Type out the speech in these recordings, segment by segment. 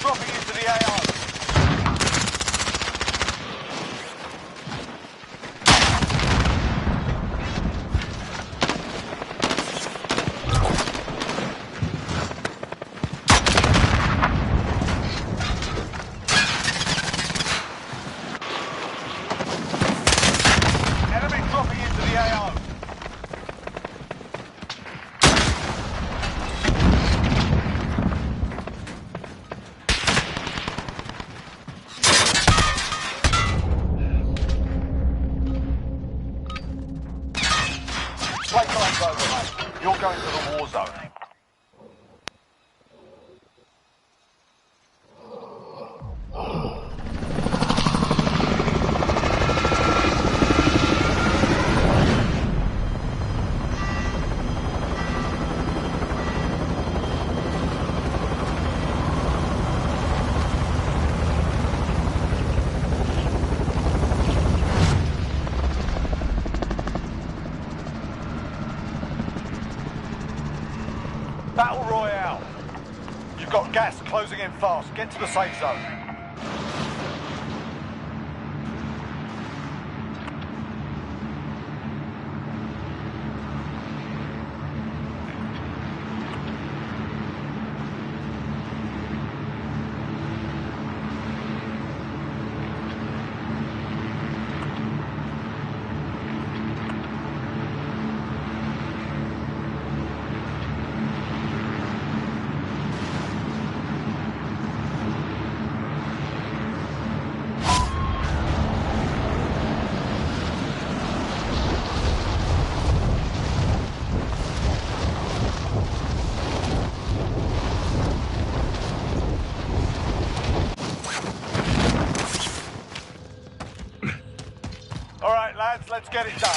dropping into the AO. Enemy dropping into the AO. Playtime's over, mate. You're going to the war zone. Battle Royale. You've got gas closing in fast. Get to the safe zone. All right, lads, let's get it done.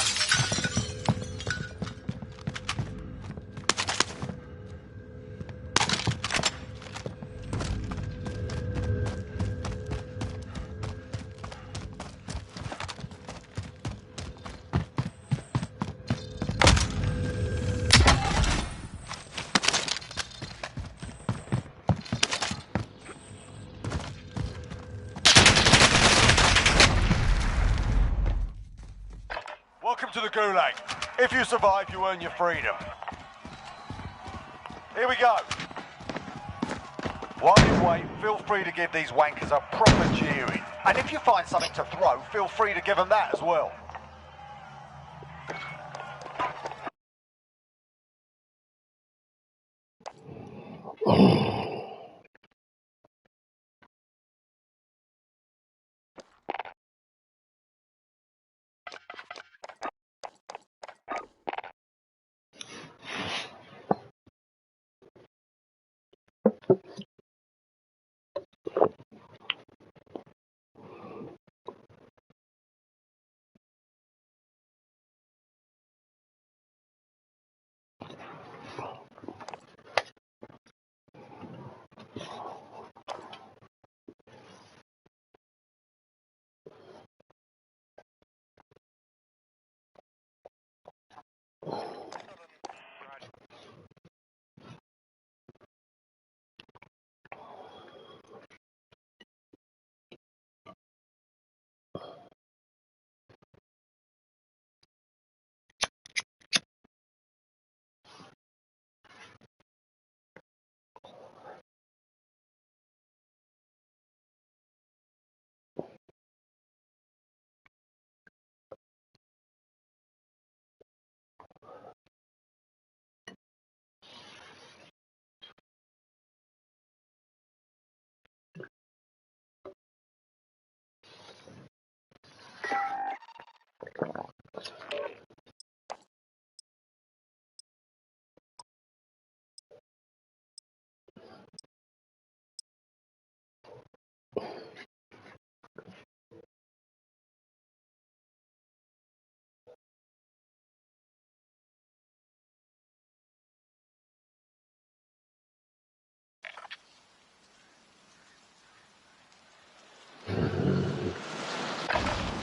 Welcome to the Gulag. If you survive, you earn your freedom. Here we go. While you wait, feel free to give these wankers a proper cheering. And if you find something to throw, feel free to give them that as well.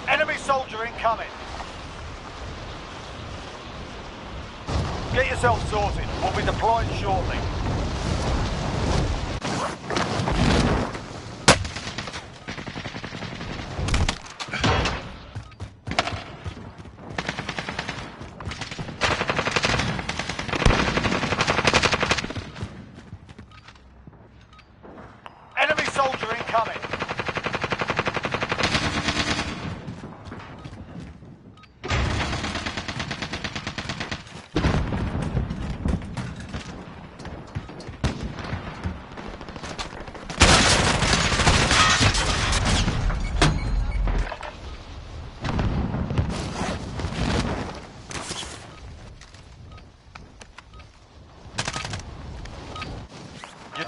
Enemy soldier incoming. Get yourself sorted. We'll be deploying shortly.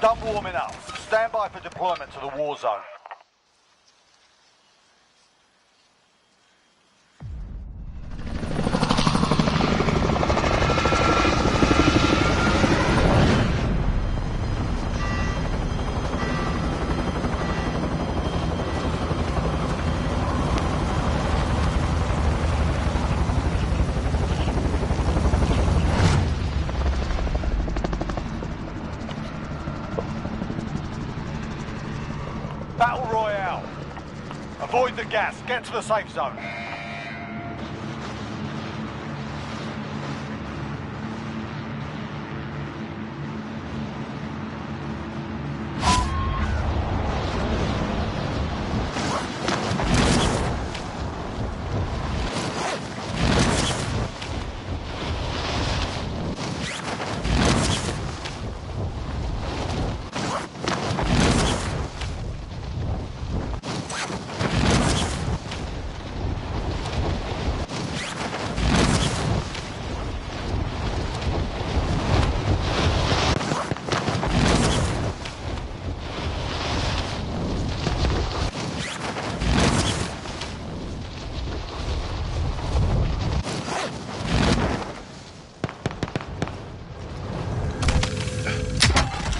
done warming up. Stand by for deployment to the war zone. Battle Royale. Avoid the gas. Get to the safe zone.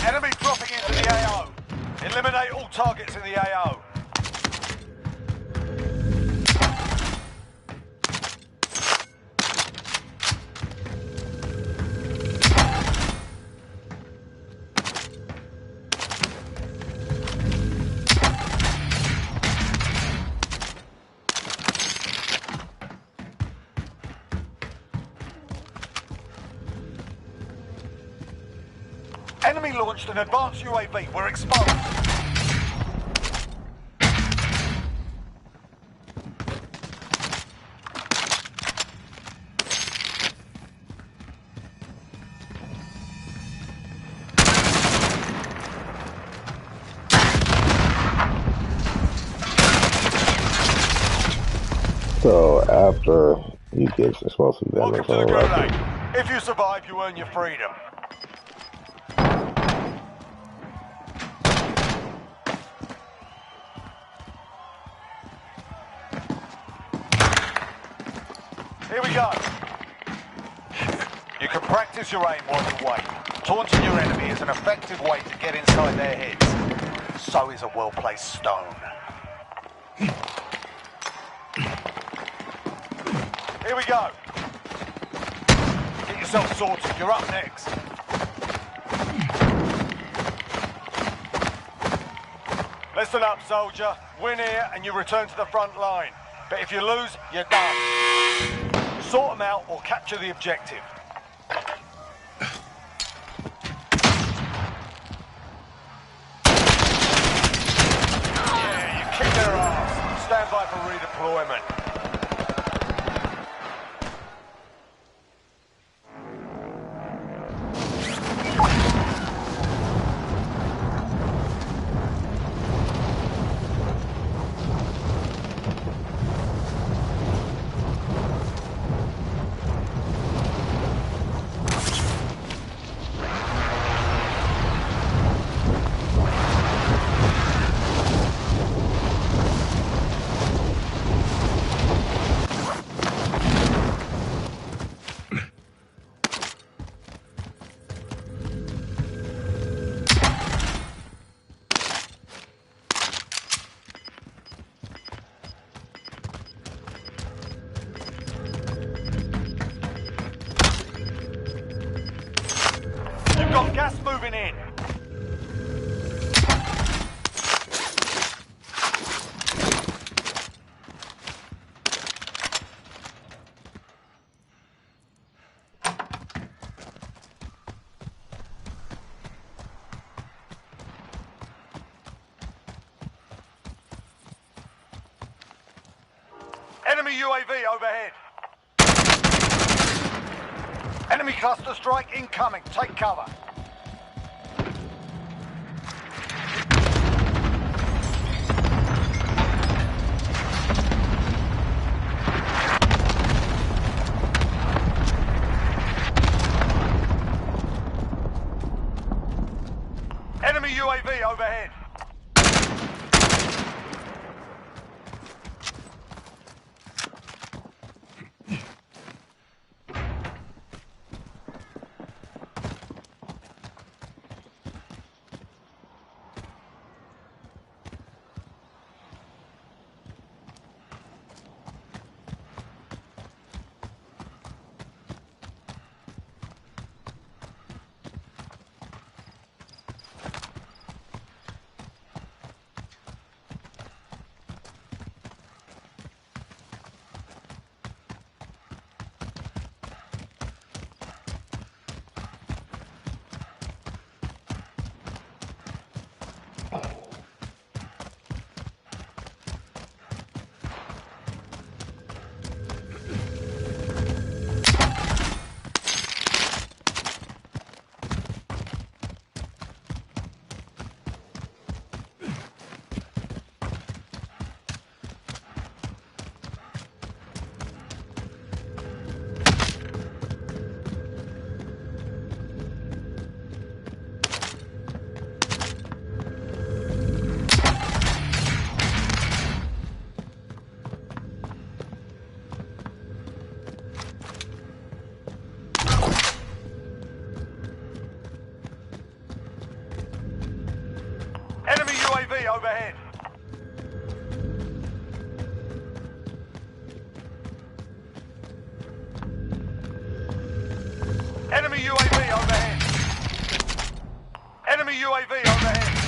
Enemy dropping into the AO. Eliminate all targets in the AO. Enemy launched an advanced UAV. We're exposed. So after you get explosive damage, Welcome to the Gulag. If you survive, you earn your freedom. Here we go. You can practice your aim while you wait. Taunting your enemy is an effective way to get inside their heads. So is a well-placed stone. Here we go. Get yourself sorted. You're up next. Listen up, soldier. Win here and you return to the front line. But if you lose, you're done. Sort them out or capture the objective. Yeah, you kick their ass. Stand by for redeployment. Got gas moving in. Enemy UAV overhead. Enemy cluster strike incoming. Take cover. Enemy UAV overhead. Enemy UAV overhead. Enemy UAV overhead. Enemy UAV overhead.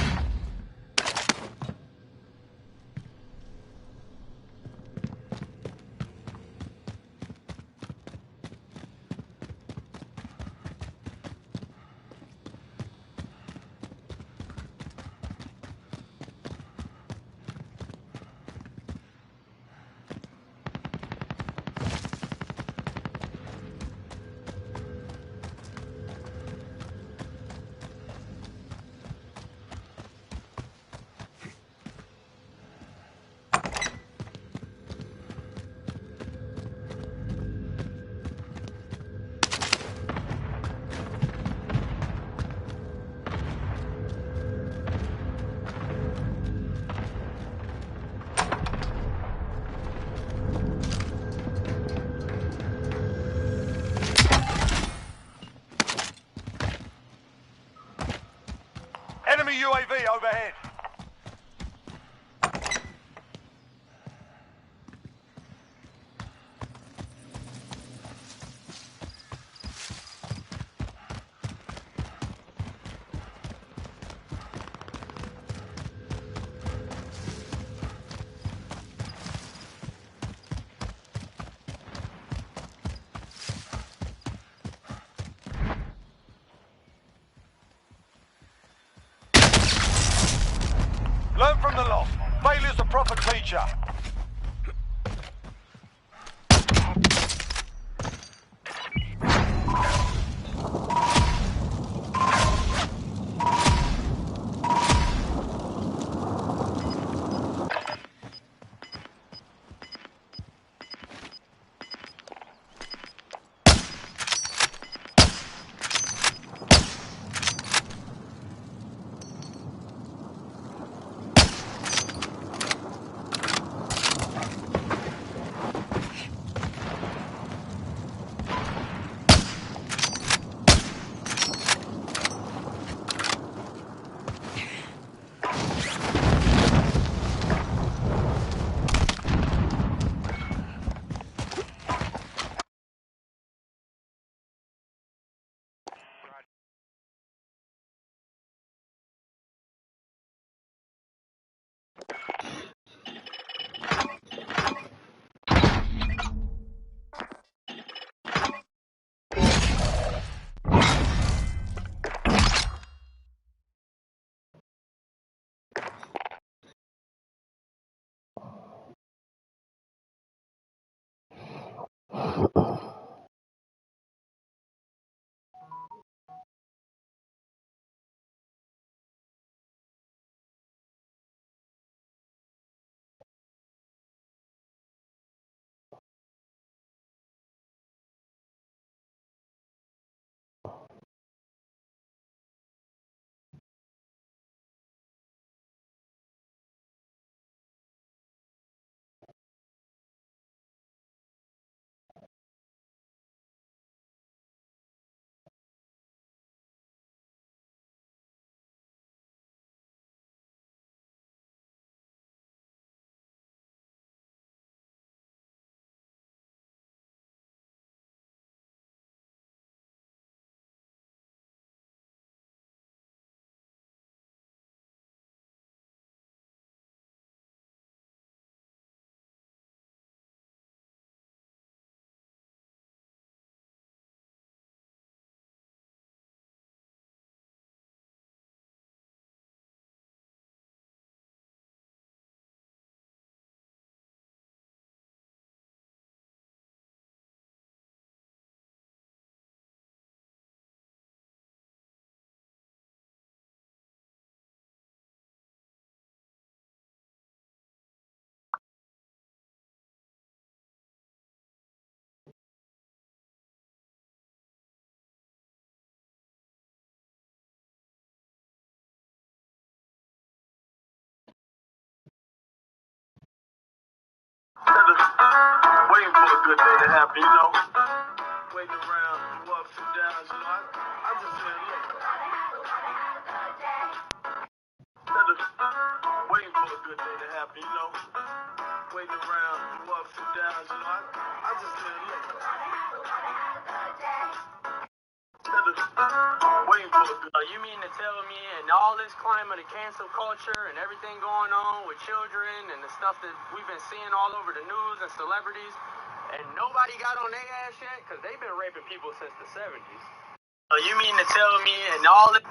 Enemy UAV overhead. Learn from the loss. Failure's a proper teacher. Waiting for a good day to happen, you know. Waiting around, 2 ups, 2 downs, you know. I'm just saying, look. Waiting for a good day to happen, you know. Waiting around, 2 ups, 2 downs, you know. I'm just saying, look. Waiting for a good. You mean to tell me, in all this climate of cancel culture and everything going on with children and the stuff that we've been seeing all over the news and celebrities, and nobody got on their ass yet? Because they've been raping people since the 70s. You mean to tell me, in all this...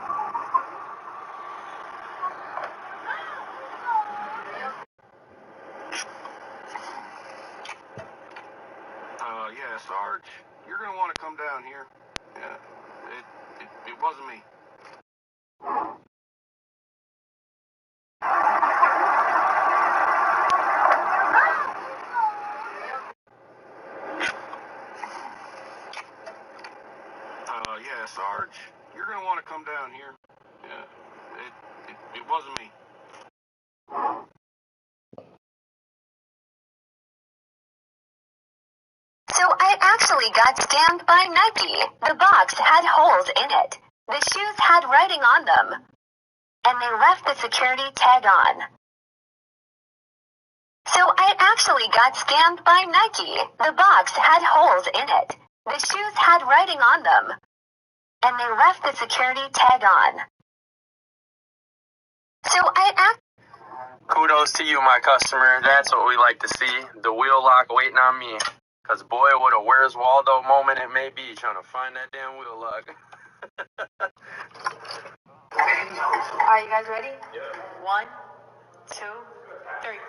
Yeah, Sarge, you're gonna want to come down here. Yeah, it wasn't me. Yeah, Sarge, you're gonna want to come down here. Yeah, it wasn't me. So I actually got scammed by Nike. The box had holes in it. The shoes had writing on them. And they left the security tag on. So I actually got scammed by Nike. The box had holes in it. The shoes had writing on them. And they left the security tag on. So Kudos to you, my customer. That's what we like to see. The wheel lock waiting on me. Because boy, what a Where's Waldo moment it may be trying to find that damn wheel lock. Are you guys ready? Yeah. 1, 2, 3.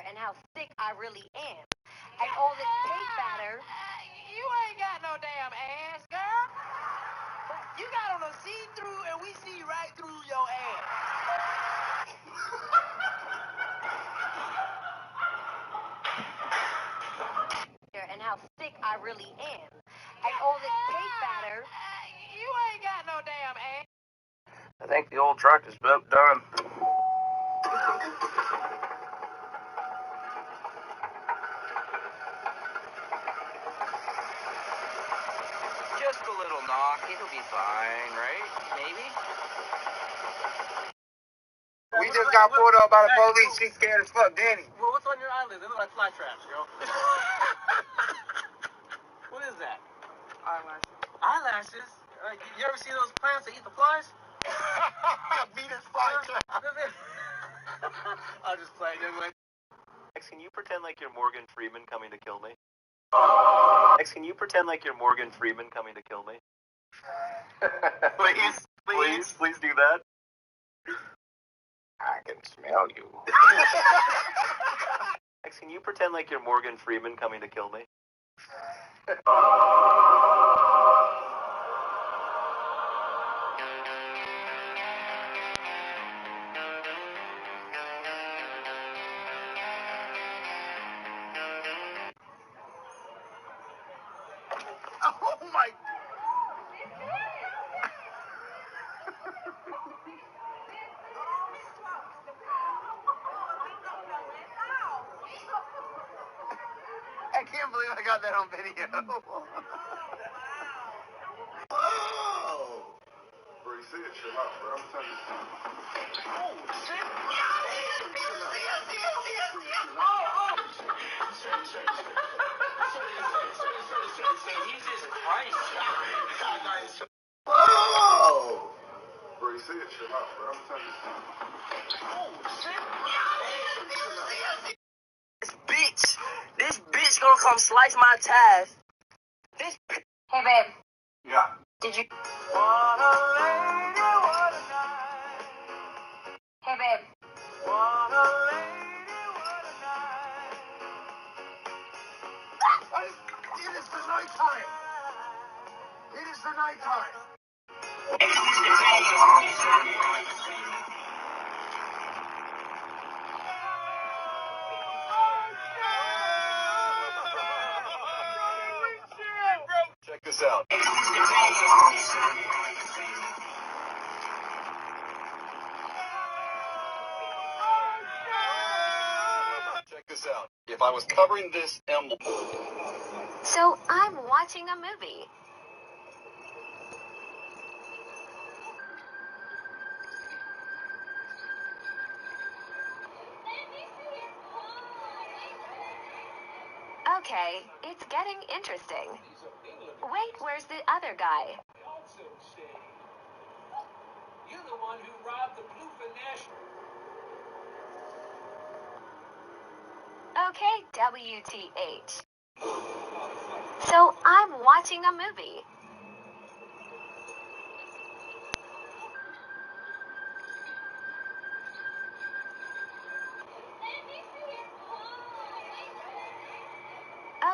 And how sick I really am. And all this cake batter. You ain't got no damn ass, girl. You got on a see-through and we see right through your ass. And how sick I really am. And all this cake batter. You ain't got no damn ass. I think the old truck is about done. Just a little knock. It'll be fine, right? Maybe? We just got pulled up by the police. She's scared as fuck, Danny. Well, what's on your eyelids? They look like fly traps, yo. What is that? Eyelashes. Eyelashes? You ever see those plants that eat the flies? Venus flytrap. I'll just play it. Max, can you pretend like you're Morgan Freeman coming to kill me? Max, can you pretend like you're Morgan Freeman coming to kill me? Please do that. I can smell you. Max, can you pretend like you're Morgan Freeman coming to kill me? Oh my. I can't believe I got that on video. Whoa! Bro, you see it, chill out, bro. I'm telling you. Oh, shit. Jesus Christ. Whoa! Bro, you see it, chill out, bro. I'm telling you. Oh, shit. This bitch gonna come slice my ties. Hey, babe. Yeah. Did you... What a lady, what a night. Hey, babe. What a lady, what a night. It is the nighttime. It is the nighttime. Check this out. If I was covering this emblem... So I'm watching a movie. Okay, it's getting interesting. Wait, where's the other guy? You're the one who robbed the Bluefin National. Okay, WTH. So I'm watching a movie.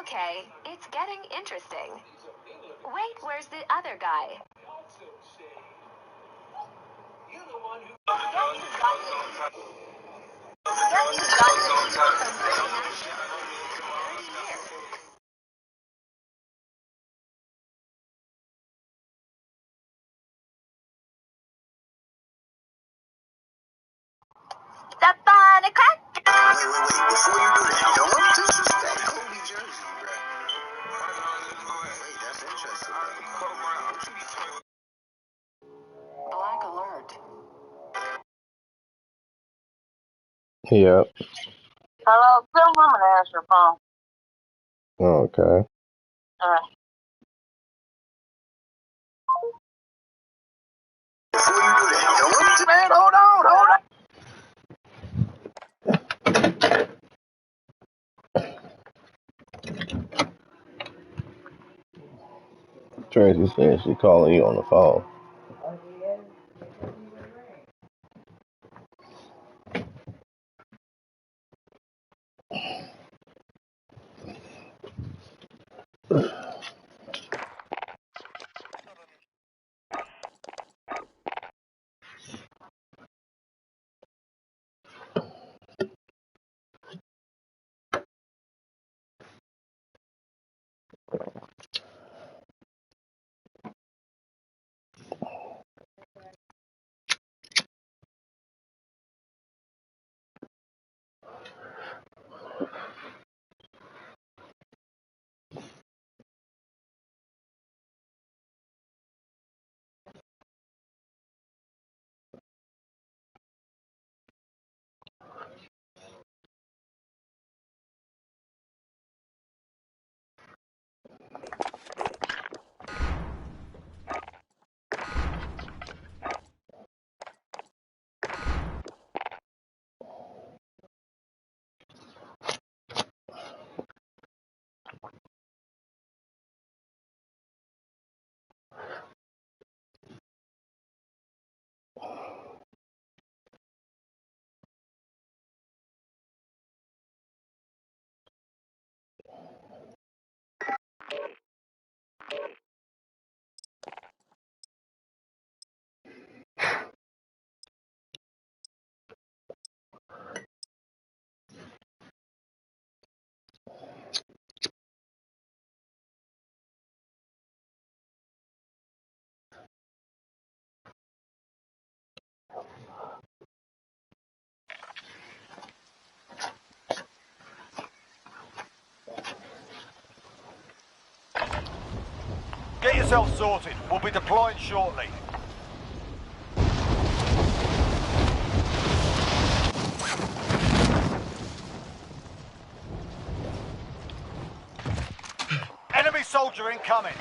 Okay, it's getting interesting. Wait, where's the other guy? You're the one who... Step on a crack. Wait. Before you do that, don't disrespect Kobe Jersey, bro. Wait, that's interesting, bro. Black alert. Yep. Hello, tell mama to answer your phone. Okay. Before you do that, don't... Man, hold on. Tracy said she calling you on the phone. Get yourself sorted. We'll be deploying shortly. Enemy soldier incoming.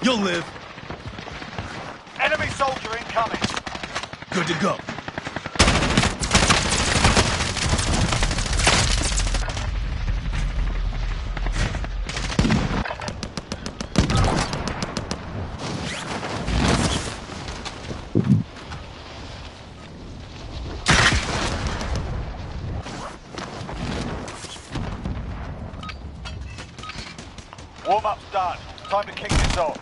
You'll live. Enemy soldier incoming. Good to go. Warm-up's done. Time to kick this off.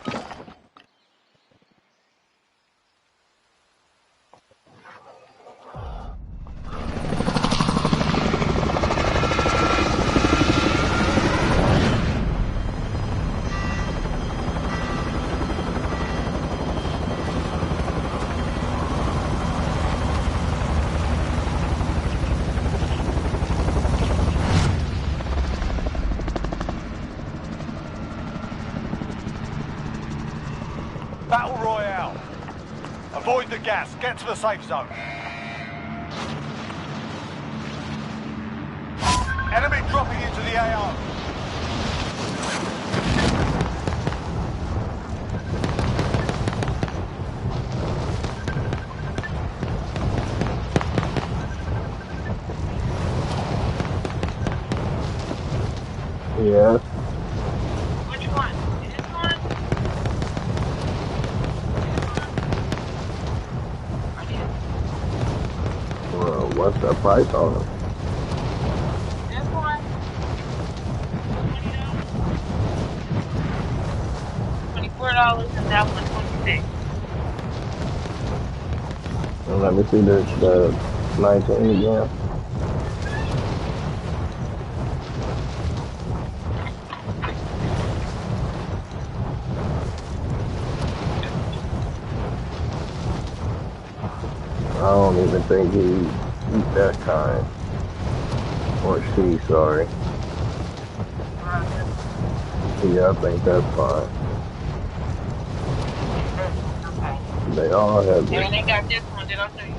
Avoid the gas. Get to the safe zone. Enemy dropping into the AO. Yeah. Which one? This one? Well, what's the price on them? This one? $24 and that one $26. And let me see the 19 again. I don't even think he's that kind. Or she, sorry. Yeah, I think that's fine. Okay. They all have this. And they got this one, did I tell you?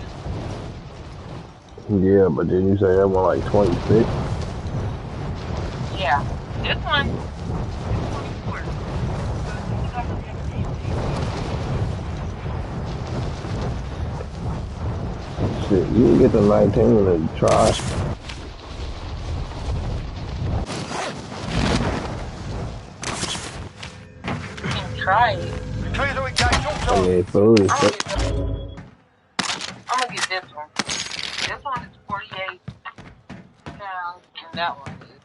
Yeah, but didn't you say that one like 26? Yeah. This one is 24. Shit, you can get the 19 and try. Try it. Clear to engage all I targets. mean, food is I'm gonna get this one. This one is 48 pounds, and that one is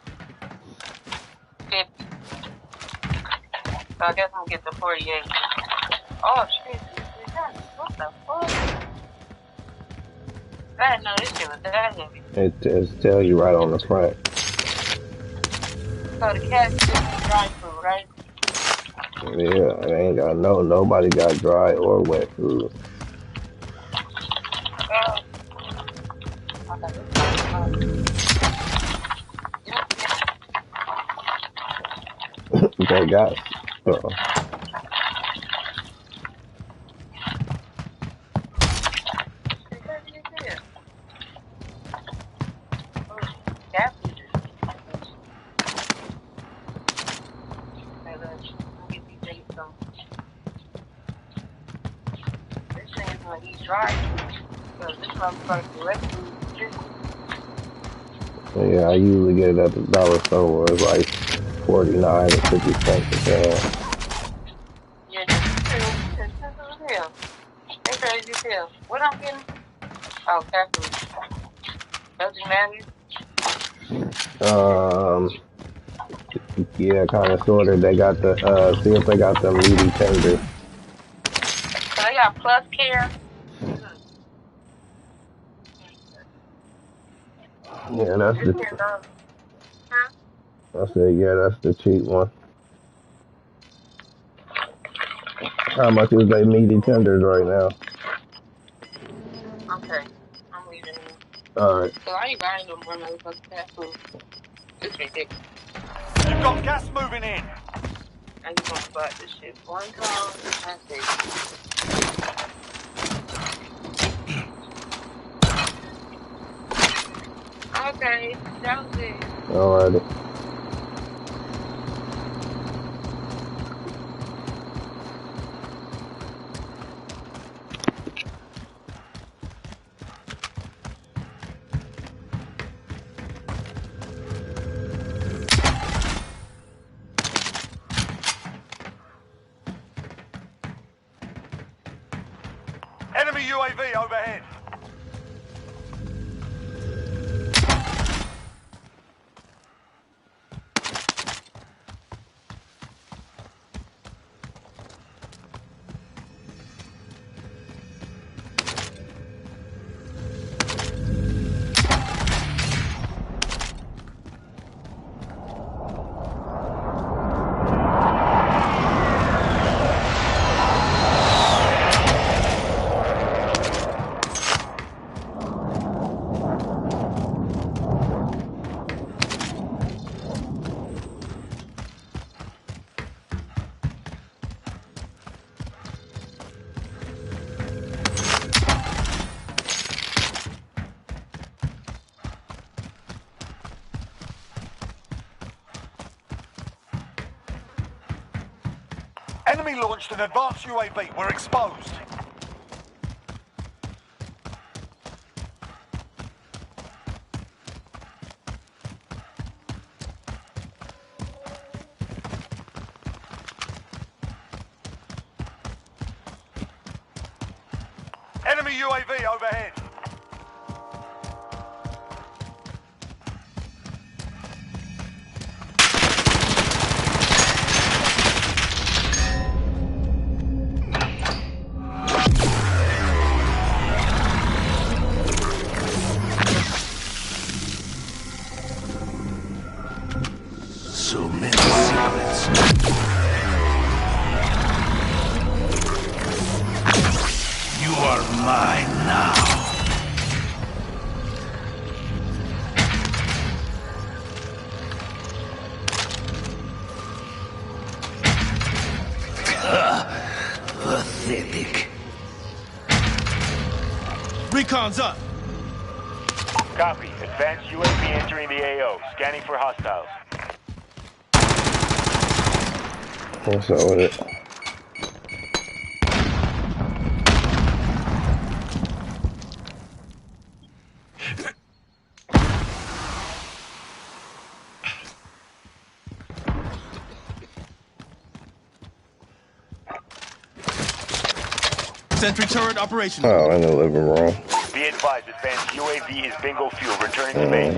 50. So I guess I'm gonna get the 48. Oh shit! What the fuck? I didn't know this shit was that heavy. it tell you right on the front. So the cat just needs dry food, right? Yeah, it ain't got nobody got dry or wet food. They got This thing is gonna eat dry. So this motherfucker wet food. Yeah, I usually get it at the dollar store where it's like 49 or 50 cents a can. Yeah, this is real. They crazy as hell. What I'm getting? Oh, cat food. Does it matter? Yeah, kind of sorted. They got the see if they got them meaty tenders. So they got Plus Care. Yeah, that's the. I said, yeah, that's the cheap one. How much is they meaty tenders right now? Okay, I'm leaving here. All right. So I ain't buying no more motherfucking cat food. It's ridiculous. You've got gas moving in. I just want to buy this shit one time. That's it. Okay, that was it. Alrighty. Enemy UAV overhead. Enemy launched an advanced UAV. We're exposed. Enemy UAV overhead. So many secrets. You are mine now. Pathetic. Recon's up. Copy. Advanced UAV entering the AO. Scanning for hostiles. What's up with it? Sentry turret operational. Oh, in the living room. Be advised, advanced UAV is bingo fuel. Returning to base.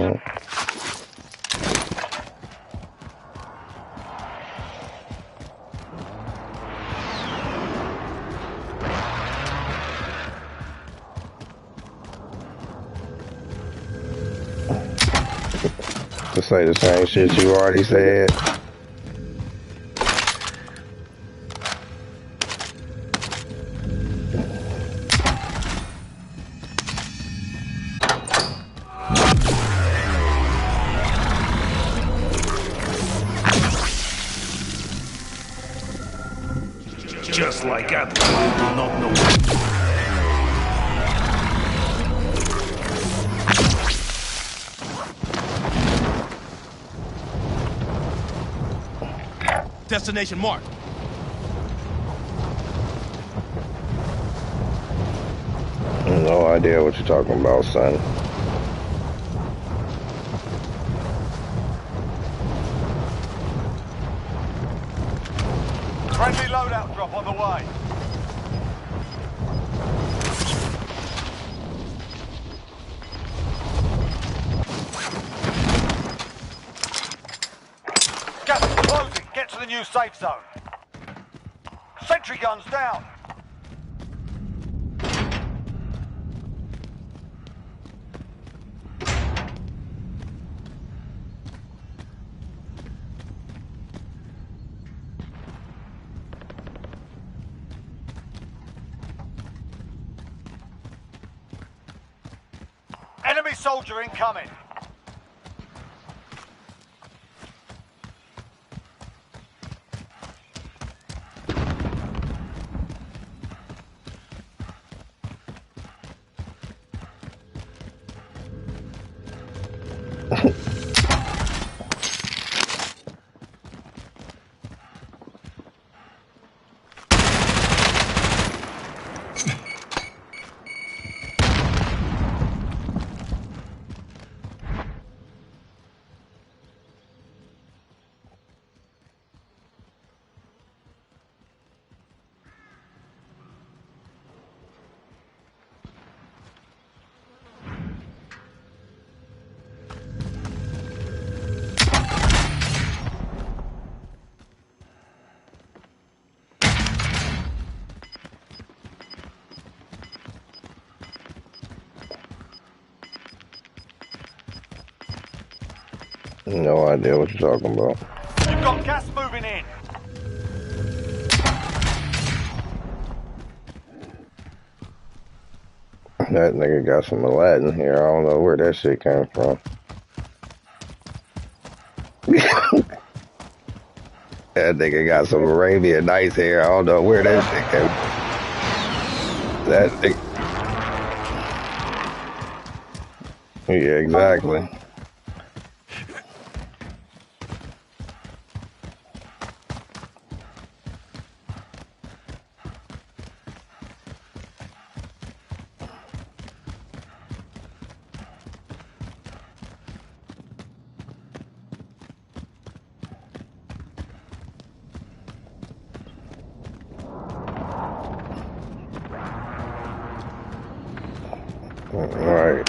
To say the same shit you already said. Just like I do not know. Destination marked. No idea what you're talking about, son. Friendly loadout drop on the way. Gas is closing. Get to the new safe zone. Sentry guns down. Enemy soldier incoming. No idea what you're talking about. You've got gas moving in. That nigga got some Aladdin here. I don't know where that shit came from. That nigga got some Arabian Nights here. I don't know where that shit came from. That nigga. Yeah, exactly. Right.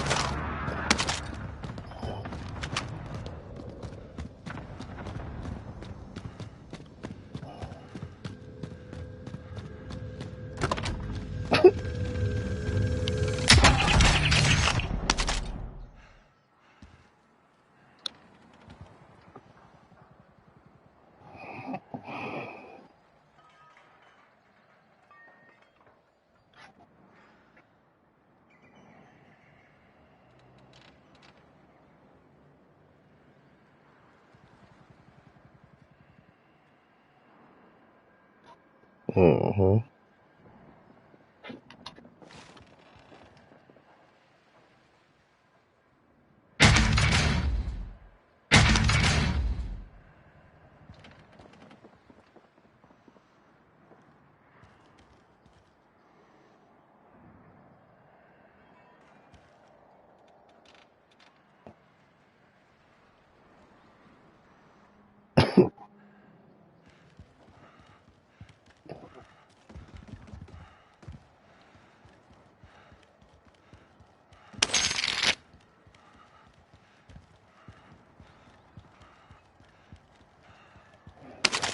Mm-hmm.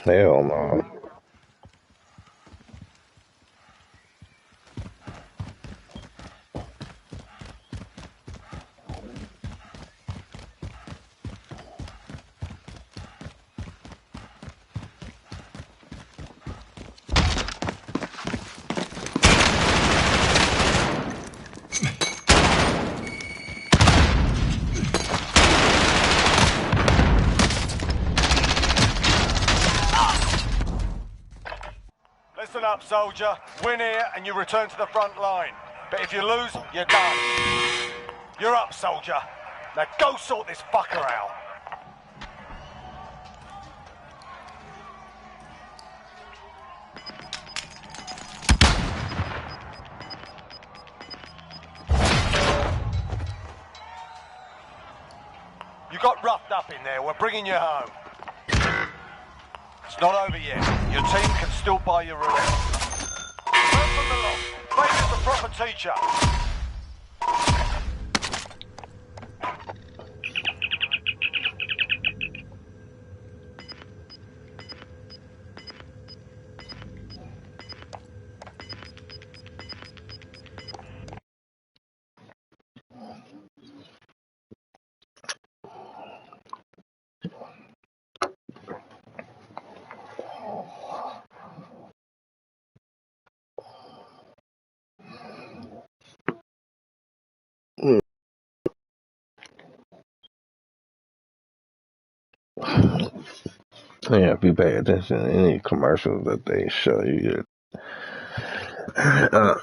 Hell no. Listen up, soldier. Win here and you return to the front line. But if you lose, you're done. You're up, soldier. Now go sort this fucker out. You got roughed up in there. We're bringing you home. It's not over yet. Your team can still buy your release. Learn from the loss. Failure's a proper teacher. Yeah, if you pay attention to any commercials that they show you, uh,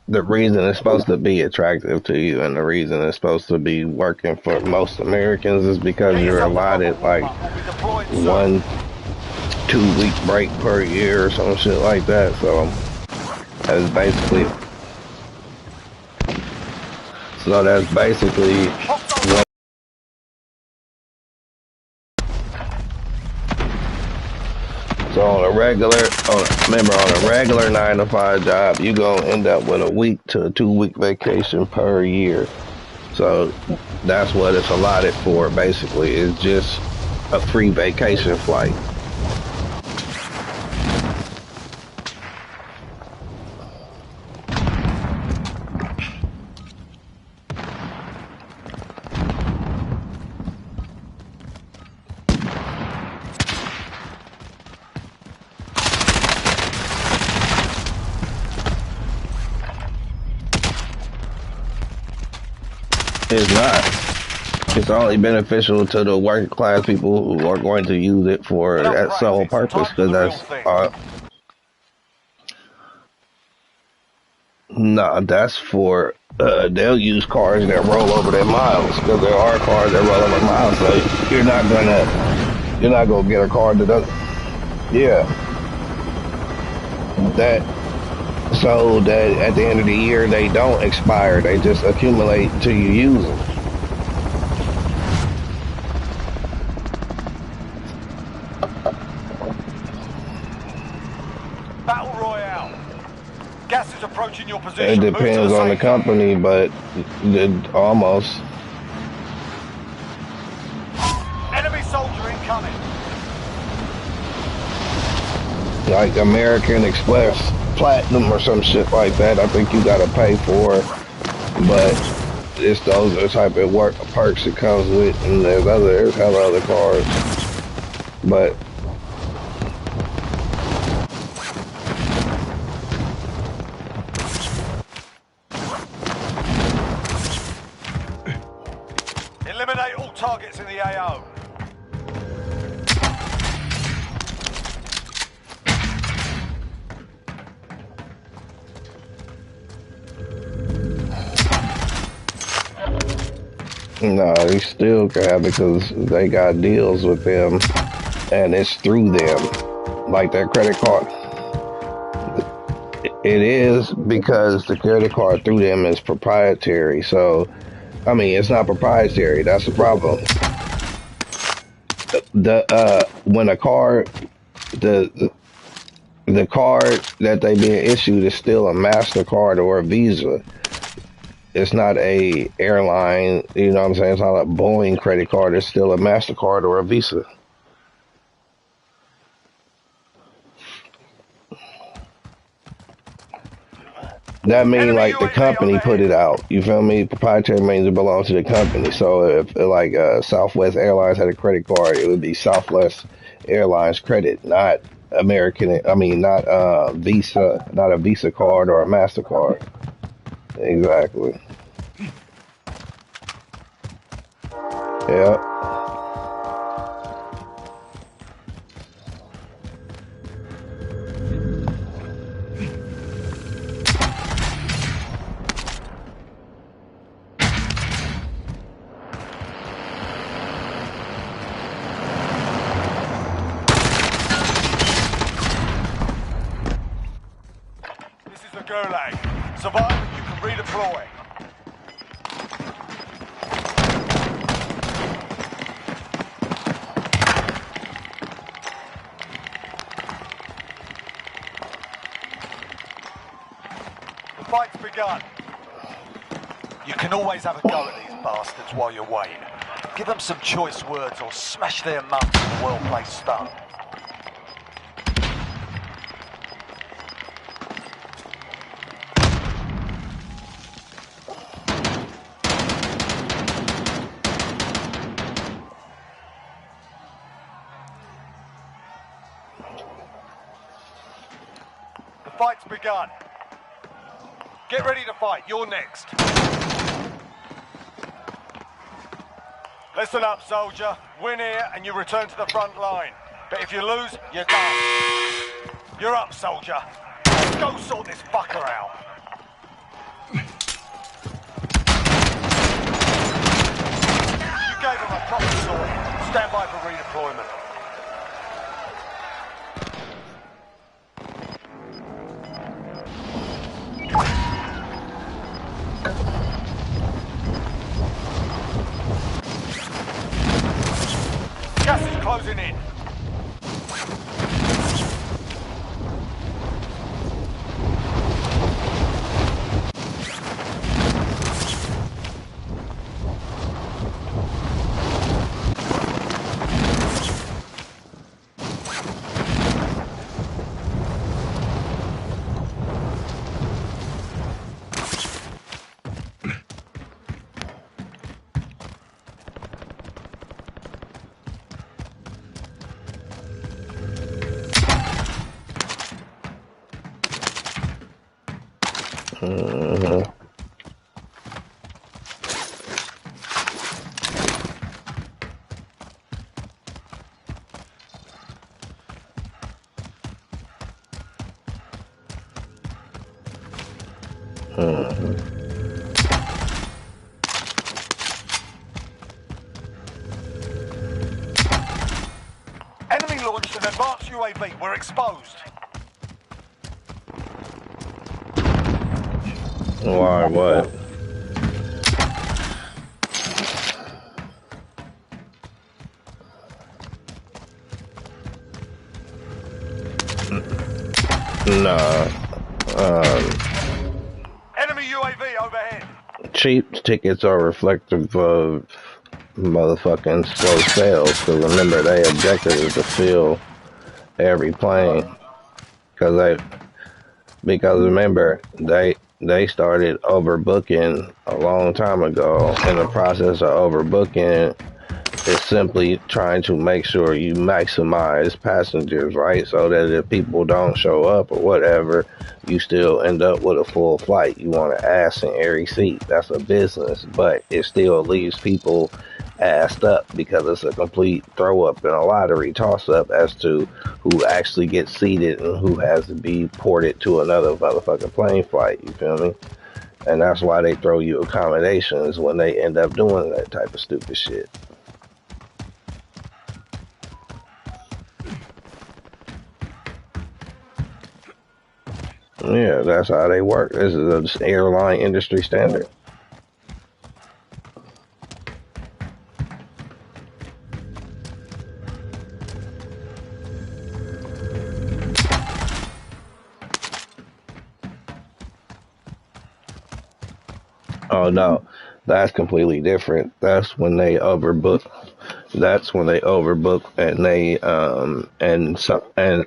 the reason it's supposed to be attractive to you and the reason it's supposed to be working for most Americans is because you're allotted like 1-2 week break per year or some shit like that. So that's basically what. So on a regular 9-to-5 job, you gonna end up with a week to a 2-week vacation per year. So that's what it's allotted for. Basically, it's just a free vacation flight. It's not. It's only beneficial to the working class people who are going to use it for that sole purpose, because that's no, that's for they'll use cars that roll over their miles, because there are cars that roll over miles. So you're not gonna get a car that doesn't. Yeah, that so that at the end of the year they don't expire. They just accumulate until you use them. Battle Royale. Gas is approaching your It position. depends on the company, but almost. Enemy soldier incoming. Like American Express Platinum or some shit like that, I think you gotta pay for, but it's those are the type of work perks it comes with, and there's hella other cars, but Eliminate all targets in the AO. no, you still can have, because they got deals with them, and it's through them, like their credit card. It is, because the credit card through them is proprietary. So, I mean, it's not proprietary. That's the problem. When a card, the card that they being issued is still a MasterCard or a Visa. It's not a airline, you know what I'm saying? It's not a Boeing credit card. It's still a MasterCard or a Visa. That means like the company put it out. You feel me? Proprietary means it belongs to the company. So if like Southwest Airlines had a credit card, it would be Southwest Airlines credit, not American. I mean, not Visa, not a Visa card or a MasterCard. Exactly. Yeah. This is the Gulag. Survive and you can redeploy. The fight's begun. You can always have a go at these bastards while you're waiting. Give them some choice words or smash their mums with a well-placed stun. The fight's begun. Get ready to fight. You're next. Listen up, soldier. Win here and you return to the front line. But if you lose, you're done. You're up, soldier. Let's go sort this fucker out. You gave him a proper sword. Stand by for redeployment. Gas is closing in. Mm-hmm. Enemy launched an advanced UAV. We're exposed. Why? What? Nah. Enemy UAV overhead. Cheap tickets are reflective of motherfucking slow sales. Because remember, their objective is to fill every plane. Because remember, they started overbooking a long time ago. In the process of overbooking, is simply trying to make sure you maximize passengers, right? So that if people don't show up or whatever, you still end up with a full flight. You want an ass in every seat. That's a business, but it still leaves people assed up because it's a complete throw up and a lottery toss up as to who actually gets seated and who has to be ported to another motherfucking plane flight. You feel me? And that's why they throw you accommodations when they end up doing that type of stupid shit. Yeah, that's how they work. This is an airline industry standard. Oh no, that's completely different. That's when they overbook. That's when they overbook and they and some and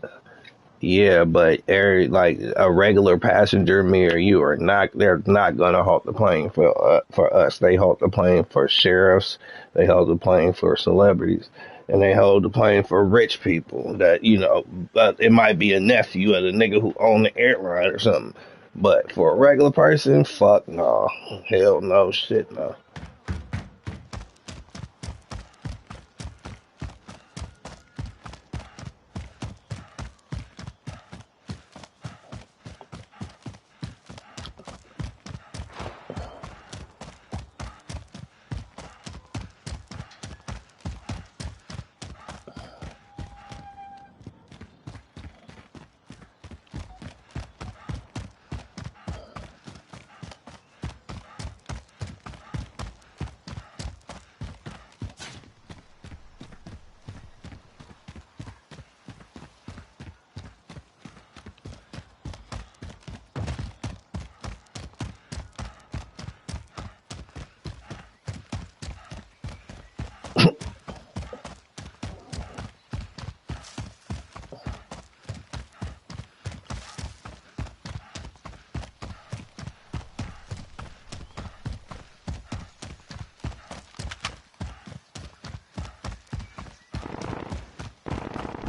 yeah, but like a regular passenger, me or you are not. They're not gonna halt the plane for us. They halt the plane for sheriffs. They hold the plane for celebrities, and they hold the plane for rich people. That but it might be a nephew of the nigga who own the airline or something. But for a regular person, fuck no, hell no, shit no.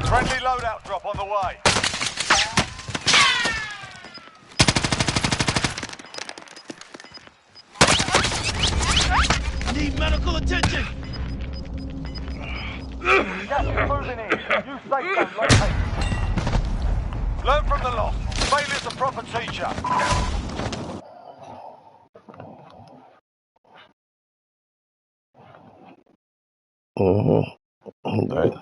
Friendly loadout drop on the way. Need medical attention. Gas is moving in. New safe zone located. Learn from the loss. Failure's a proper teacher. Okay.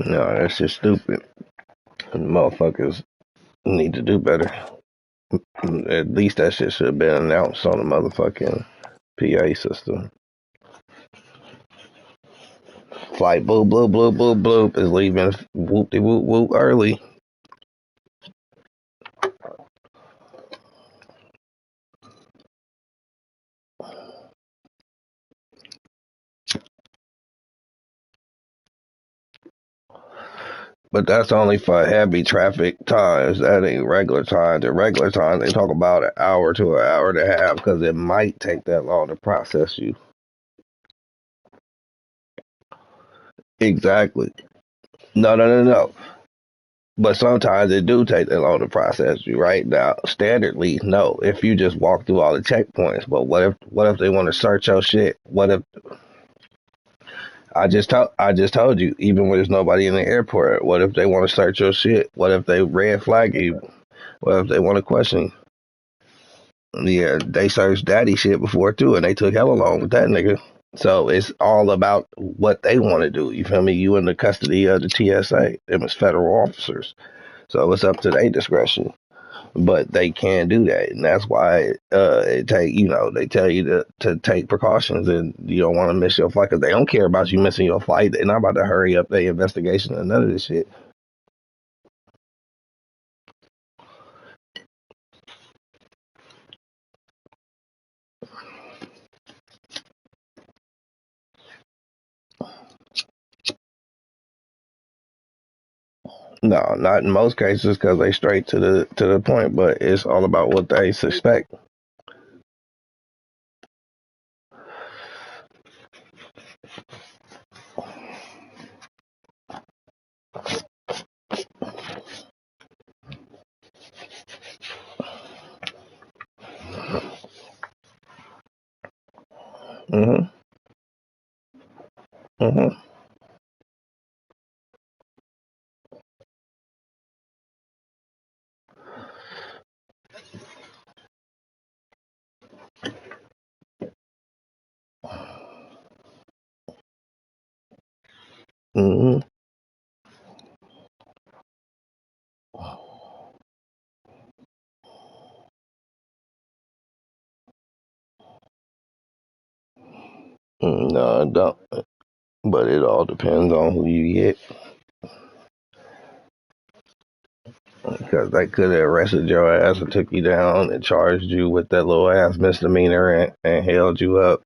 No, that's just stupid. Motherfuckers need to do better. At least that shit should have been announced on the motherfucking PA system. Flight boop bloop bloop bloop bloop is leaving whoop de whoop whoop early. But that's only for heavy traffic times. That ain't regular time. The regular time they talk about an hour to an hour and a half because it might take that long to process you. Exactly. No, no, no, no. But sometimes it do take that long to process you, right? Now, standardly, no. If you just walk through all the checkpoints, but what if they want to search your shit? What if I just told you, even when there's nobody in the airport, what if they want to search your shit? What if they red flag you? What if they want to question you? Yeah, they searched daddy shit before too, and they took hella long with that nigga. So it's all about what they want to do. You feel me? You in the custody of the TSA. Them is federal officers. So it's up to their discretion. But they can do that, and that's why it take they tell you to take precautions, and you don't want to miss your flight because they don't care about you missing your flight. They're not about to hurry up their investigation and none of this shit. No, not in most cases because they straight to the point. But it's all about what they suspect. Mhm. Mhm. Mhm. No, it don't. But it all depends on who you get. Because they could have arrested your ass and took you down and charged you with that little ass misdemeanor and held you up.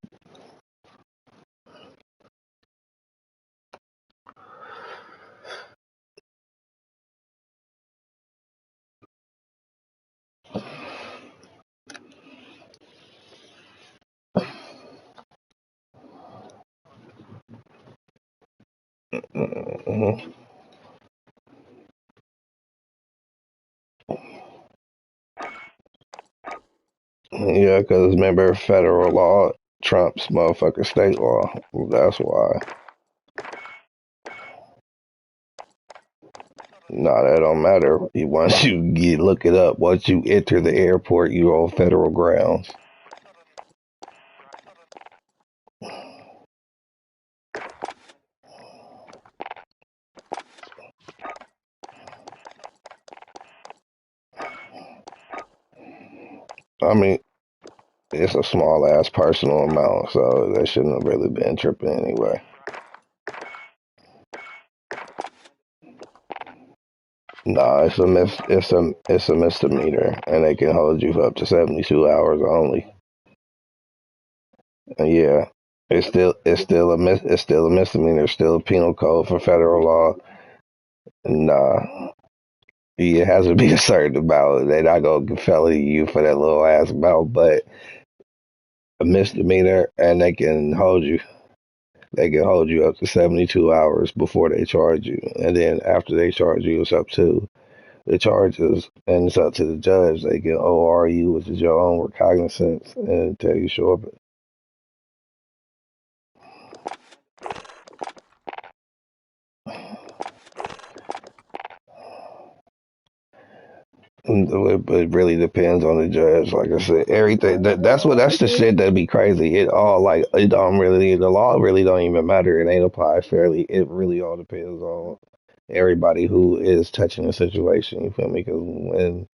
Mhm. Yeah, because remember, federal law trumps motherfucking state law. That's why. Nah, that don't matter. Once you look it up, once you enter the airport, you're on federal grounds. I mean, it's a small ass personal amount, so they shouldn't have really been tripping anyway. Nah, it's a misdemeanor, and they can hold you for up to 72 hours only. And yeah, it's still a misdemeanor, still a penal code for federal law. Nah, it has to be a certain amount. They're not gonna felony you for that little ass amount, but a misdemeanor, and they can hold you up to 72 hours before they charge you, and then after they charge you, it's up to the charges, and it's up to the judge. They can OR you, which is your own recognizance, and tell you show up. It really depends on the judge. Like I said, everything that's the shit that'd be crazy. It don't really the law really don't even matter. It ain't applied fairly. It really all depends on everybody who is touching the situation. You feel me? Because when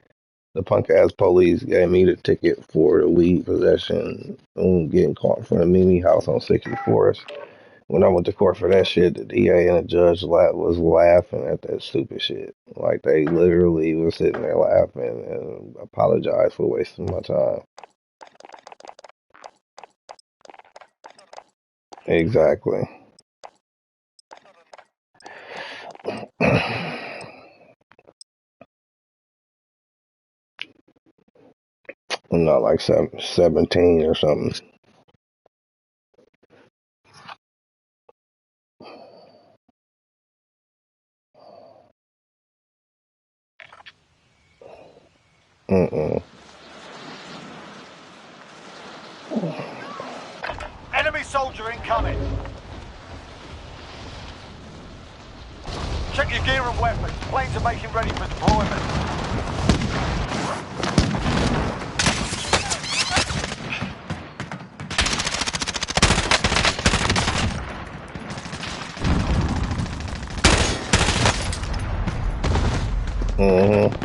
the punk ass police gave me the ticket for the weed possession, getting caught from the Mimi house on 64th. When I went to court for that shit, the DA and the judge was laughing at that stupid shit. Like they literally was sitting there laughing and apologized for wasting my time. Exactly. I'm not like 17 or something. Mm-mm. Enemy soldier incoming. Check your gear and weapons. Planes are making ready for deployment. Mm-hmm.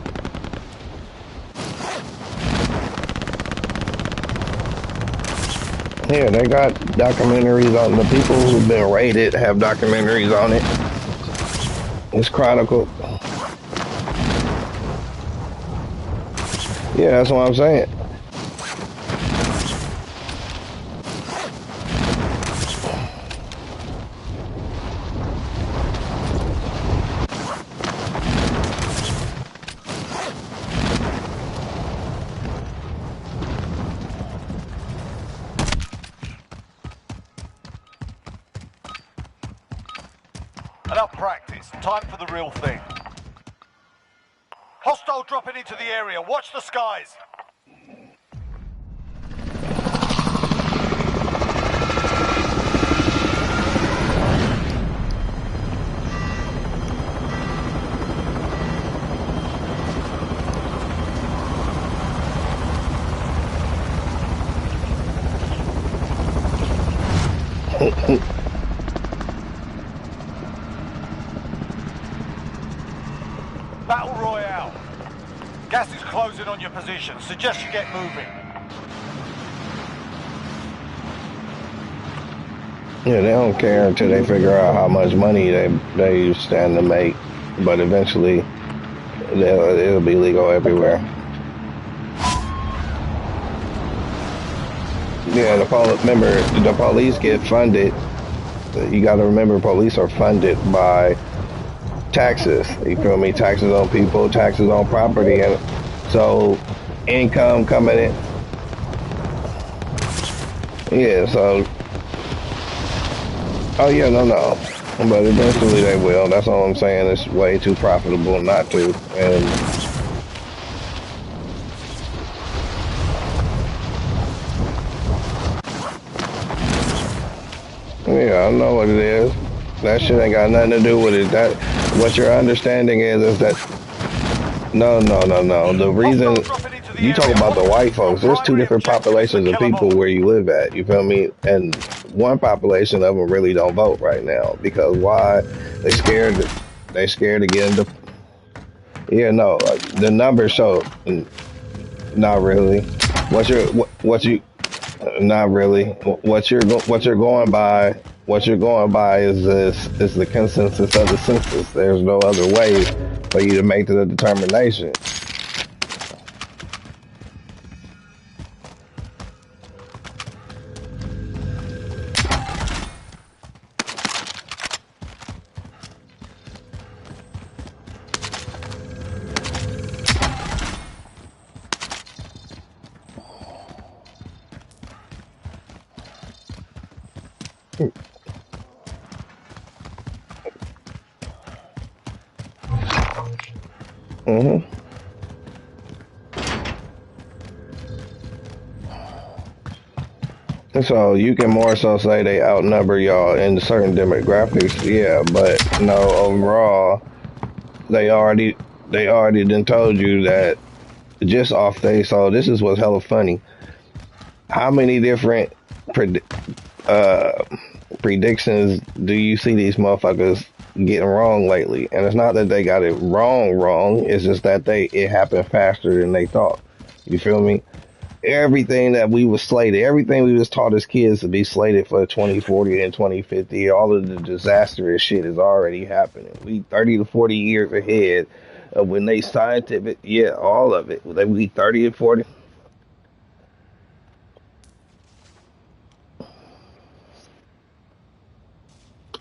Yeah, they got documentaries on the people who've been raided, have documentaries on it. It's chronicled. Yeah, that's what I'm saying. Enough practice. Time for the real thing. Hostile dropping into the area. Watch the skies. Battle Royale. Gas is closing on your position. Suggest you get moving. Yeah, they don't care until they figure out how much money they stand to make, but eventually it'll be legal everywhere. Yeah, remember, the police get funded. You got to remember, police are funded by taxes. You feel me? Taxes on people, taxes on property, and so income coming in. Yeah, so. Oh yeah, no, but eventually they will. That's all I'm saying. It's way too profitable not to, and yeah, I know what it is. That shit ain't got nothing to do with it. That what your understanding is that no. The reason you talk about the white folks, there's two different populations of people where you live at. You feel me? And one population of them really don't vote right now because why? They scared to get into. Yeah, no, the numbers show. Not really. What you? Not really. What you're going by is the consensus of the census. There's no other way for you to make the determination. Mm-hmm. So you can more so say they outnumber y'all in certain demographics, yeah, but no, overall, they already done told you that just off so this is what's hella funny. How many different uh, predictions do you see these motherfuckers getting wrong lately? And it's not that they got it wrong. It's just that it happened faster than they thought. You feel me? Everything that we was slated, everything we was taught as kids to be slated for 2040 and 2050, all of the disastrous shit is already happening. We 30 to 40 years ahead of when they scientific, yeah, all of it. We 30 to 40.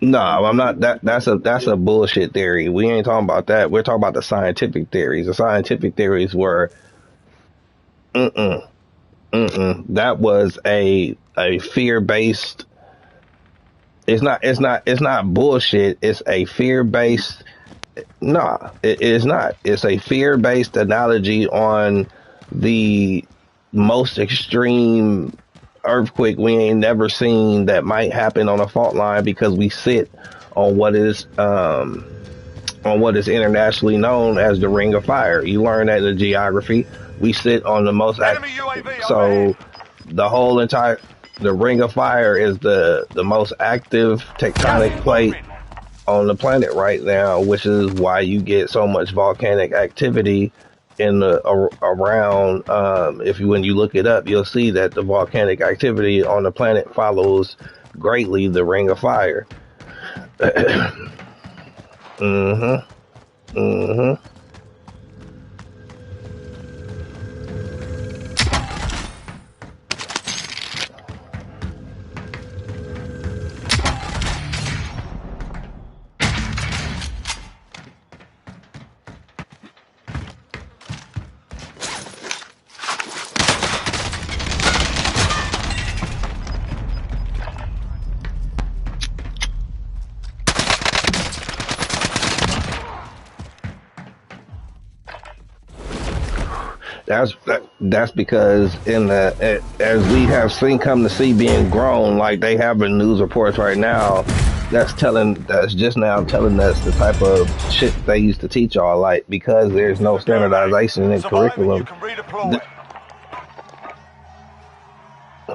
No, I'm not. That's a bullshit theory. We ain't talking about that. We're talking about the scientific theories. The scientific theories were, mm-mm, that was a fear based. It's not bullshit. It's a fear based. Nah, it is not. It's a fear based analogy on the most extreme earthquake we ain't never seen that might happen on a fault line because we sit on what is internationally known as the Ring of Fire. You learn that in the geography. We sit on the most Enemy UAV overhead. so the whole entire the Ring of Fire is the most active Gas tectonic is plate moving. on the planet right now, which is why you get so much volcanic activity in the around. If you when you look it up, you'll see that the volcanic activity on the planet follows greatly the Ring of Fire. hmm hmm That's because in the as we have seen come to see being grown, like they have in news reports right now, that's just now telling us the type of shit they used to teach y'all, like because there's To no the gulag. standardization in Survive and you curriculum. can redeploy.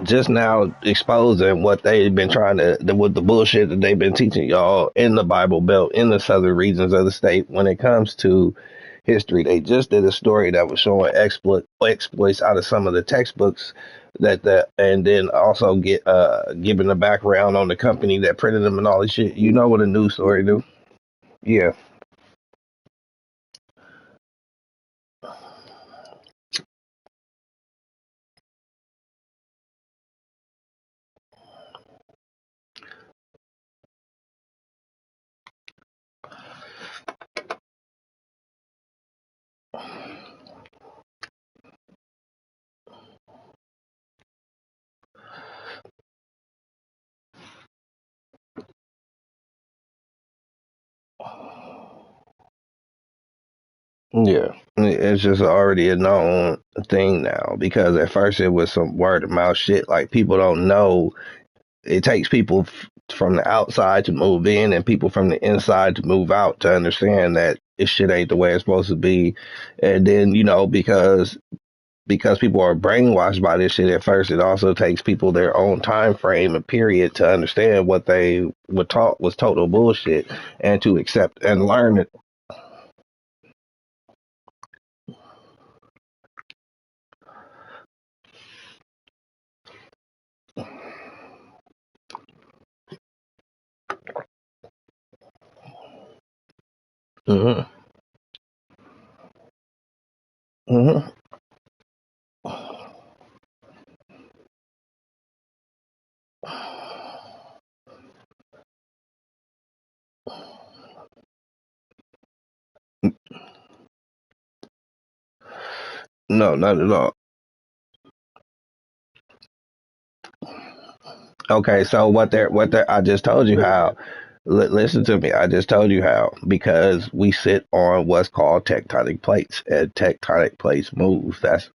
Just now exposing what they've been trying to, with the bullshit that they've been teaching y'all in the Bible Belt, in the southern regions of the state when it comes to history. They just did a story that was showing exploits out of some of the textbooks and then also giving the background on the company that printed them and all this shit. You know what a news story do? Yeah. Yeah, it's just already a known thing now because at first it was some word of mouth shit. Like people don't know. It takes people from the outside to move in and people from the inside to move out to understand that this shit ain't the way it's supposed to be. And then, because people are brainwashed by this shit at first, it also takes people their own time frame and period to understand what they were taught was total bullshit and to accept and learn it. hmm hmm No, not at all. Okay, so I just told you how. Listen to me. I just told you how because we sit on what's called tectonic plates, and tectonic plates move. That's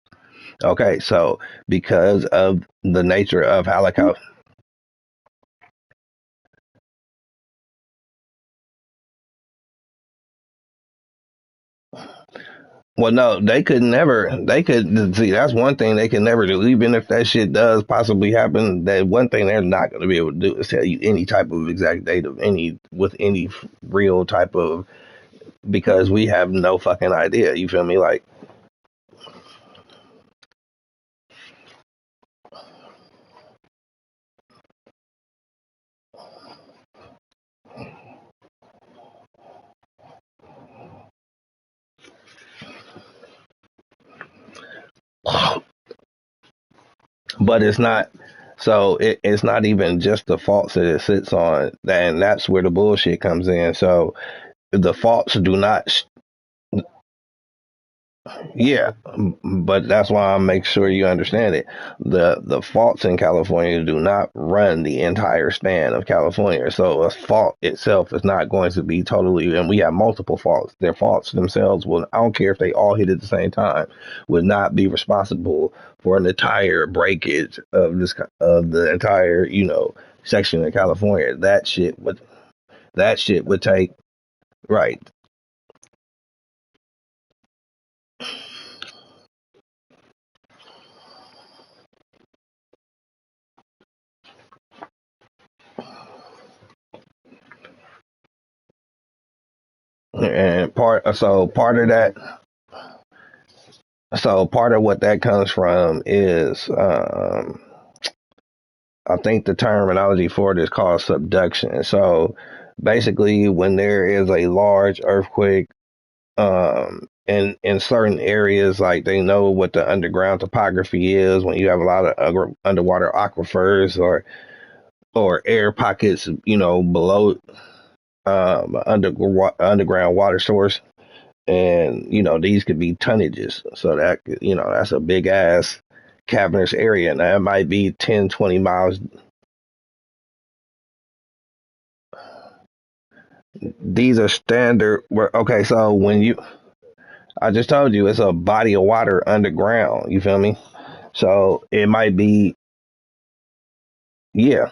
okay. So because of the nature of how, like how, well, no, they could never. They could see that's one thing they can never do. Even if that shit does possibly happen, that one thing they're not going to be able to do is tell you any type of exact date of any with any real type of because we have no fucking idea. You feel me? Like. But it's not. So it's not even just the faults that it sits on, and that's where the bullshit comes in. So the faults do not. Yeah, but that's why I make sure you understand it. The faults in California do not run the entire span of California. So a fault itself is not going to be totally, and we have multiple faults. Their faults themselves will, I don't care if they all hit at the same time, would not be responsible for an entire breakage of of the entire, section of California. That shit would take, right. And part of that, so part of what that comes from is, I think the terminology for it is called subduction. So basically, when there is a large earthquake, in certain areas, like they know what the underground topography is. When you have a lot of underwater aquifers or air pockets, below underground water source, and these could be tonnages. So that's a big ass cavernous area, and that might be 10, 20 miles. These are standard. Okay, so I just told you it's a body of water underground. You feel me? So it might be, yeah.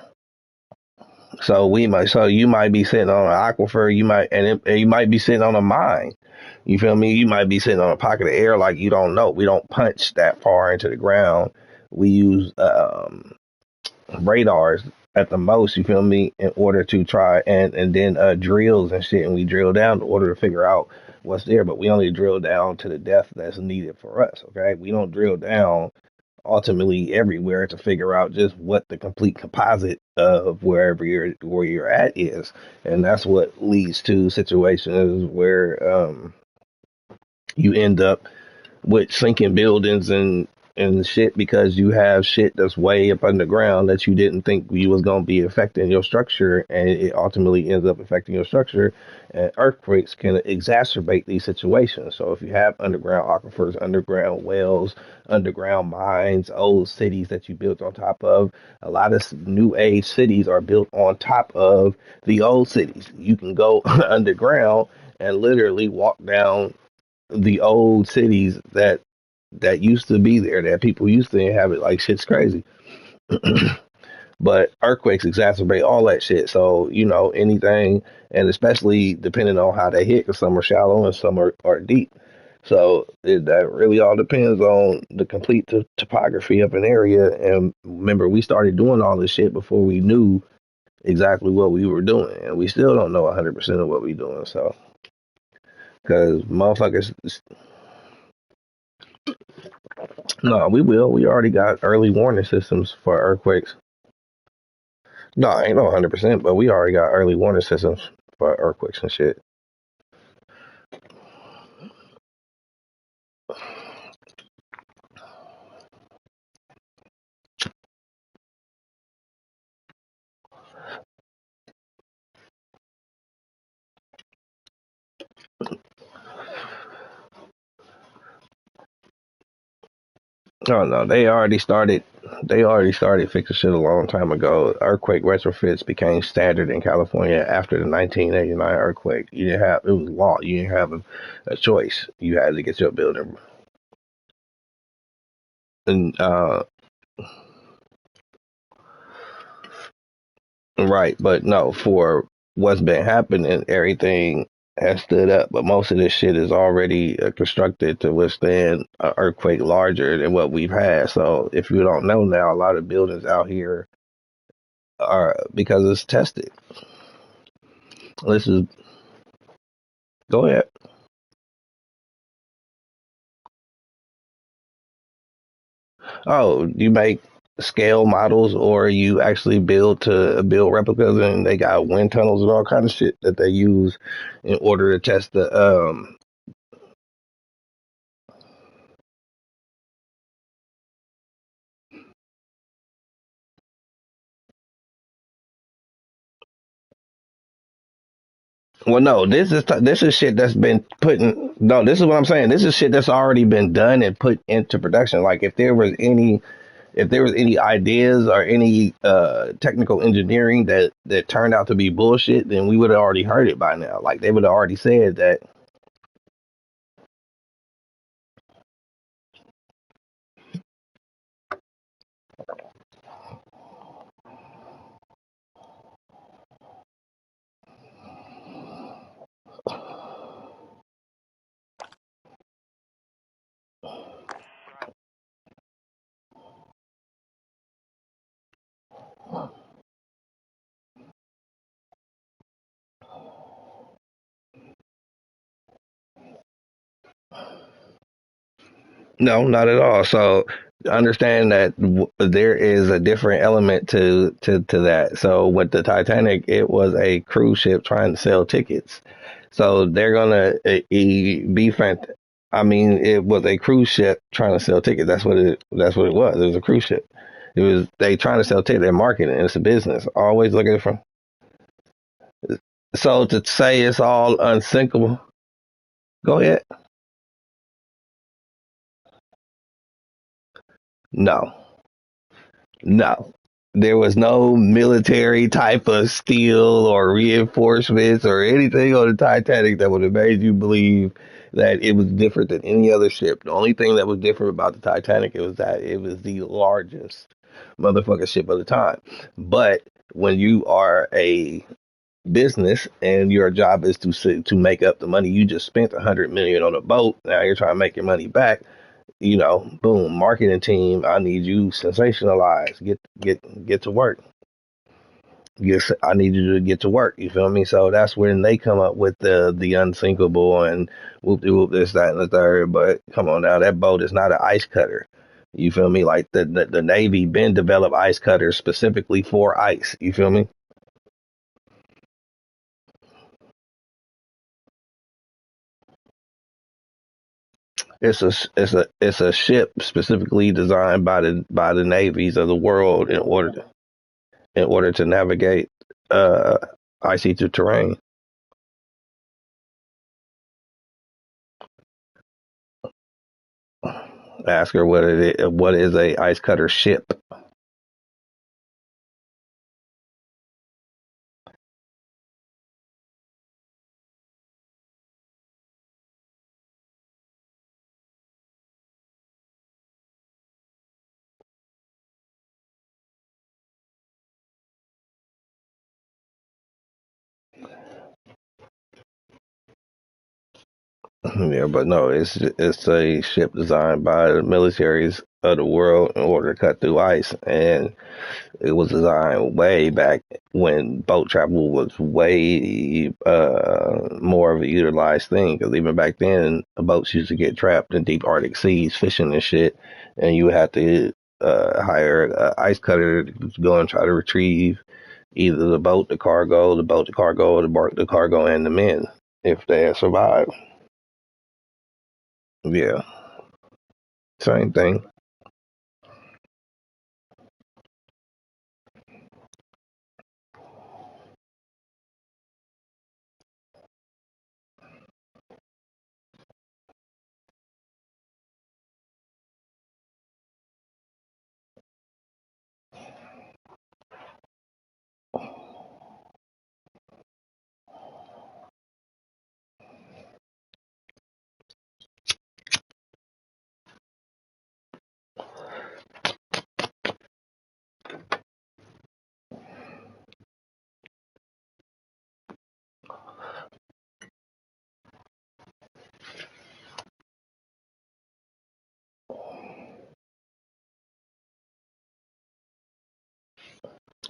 So you might be sitting on an aquifer. And you might be sitting on a mine. You feel me? You might be sitting on a pocket of air like you don't know. We don't punch that far into the ground. We use radars at the most, you feel me, in order to try and then drills and shit, and we drill down in order to figure out what's there, but we only drill down to the depth that's needed for us. Okay, we don't drill down ultimately everywhere to figure out just what the complete composite of where you're at is, and that's what leads to situations where you end up with sinking buildings and shit, because you have shit that's way up underground that you didn't think you was going to be affecting your structure, and it ultimately ends up affecting your structure. And earthquakes can exacerbate these situations. So if you have underground aquifers, underground wells, underground mines, old cities that you built on top of, a lot of new age cities are built on top of the old cities. You can go underground and literally walk down the old cities that used to be there, that people used to inhabit. Like, shit's crazy. But earthquakes exacerbate all that shit. So anything, and especially depending on how they hit, because some are shallow and some are deep. So that really all depends on the complete topography of an area. And remember, we started doing all this shit before we knew exactly what we were doing, and we still don't know 100% of what we're doing. So, because motherfuckers, no, we will. We already got early warning systems for earthquakes. No, ain't no 100%, but we already got early warning systems for earthquakes and shit. Oh no, they already started. They already started fixing shit a long time ago. Earthquake retrofits became standard in California after the 1989 earthquake. You didn't have, it was law. You didn't have a choice. You had to get your building. And right, but no, for what's been happening, everything has stood up. But most of this shit is already constructed to withstand an earthquake larger than what we've had. So if you don't know now, a lot of buildings out here are, because it's tested. This is, go ahead. Oh, you make scale models, or you actually build replicas, and they got wind tunnels and all kind of shit that they use in order to test the Well, no, this is shit that's been put in. No, this is what I'm saying. This is shit that's already been done and put into production. Like if there was any ideas or any technical engineering that turned out to be bullshit, then we would have already heard it by now. Like they would have already said that. No, not at all. So understand that there is a different element to that. So with the Titanic, it was a cruise ship trying to sell tickets. So they're gonna be fant. I mean, it was a cruise ship trying to sell tickets. That's what it was. It was a cruise ship. It was they trying to sell tickets. They're marketing. It's a business. Always look at it from. So to say it's all unsinkable, go ahead. No. No, there was no military type of steel or reinforcements or anything on the Titanic that would have made you believe that it was different than any other ship. The only thing that was different about the Titanic was that it was the largest motherfucking ship of the time. But when you are a business and your job is to make up the money you just spent 100 million on a boat, now you're trying to make your money back. Boom, marketing team, I need you sensationalized. Get to work. Yes, I need you to get to work. You feel me? So that's when they come up with the unsinkable and whoop de whoop this, that, and the third. But come on now, that boat is not an ice cutter. You feel me? Like the Navy been developed ice cutters specifically for ice. You feel me? It's a ship specifically designed by the navies of the world in order to navigate uh icy to terrain. Ask her what is a ice cutter ship. Yeah, but no, it's a ship designed by the militaries of the world in order to cut through ice, and it was designed way back when boat travel was way more of a utilized thing. Because even back then, boats used to get trapped in deep Arctic seas fishing and shit, and you had to hire an ice cutter to go and try to retrieve either the cargo, or the bark, the cargo, and the men if they had survived. Yeah, same thing.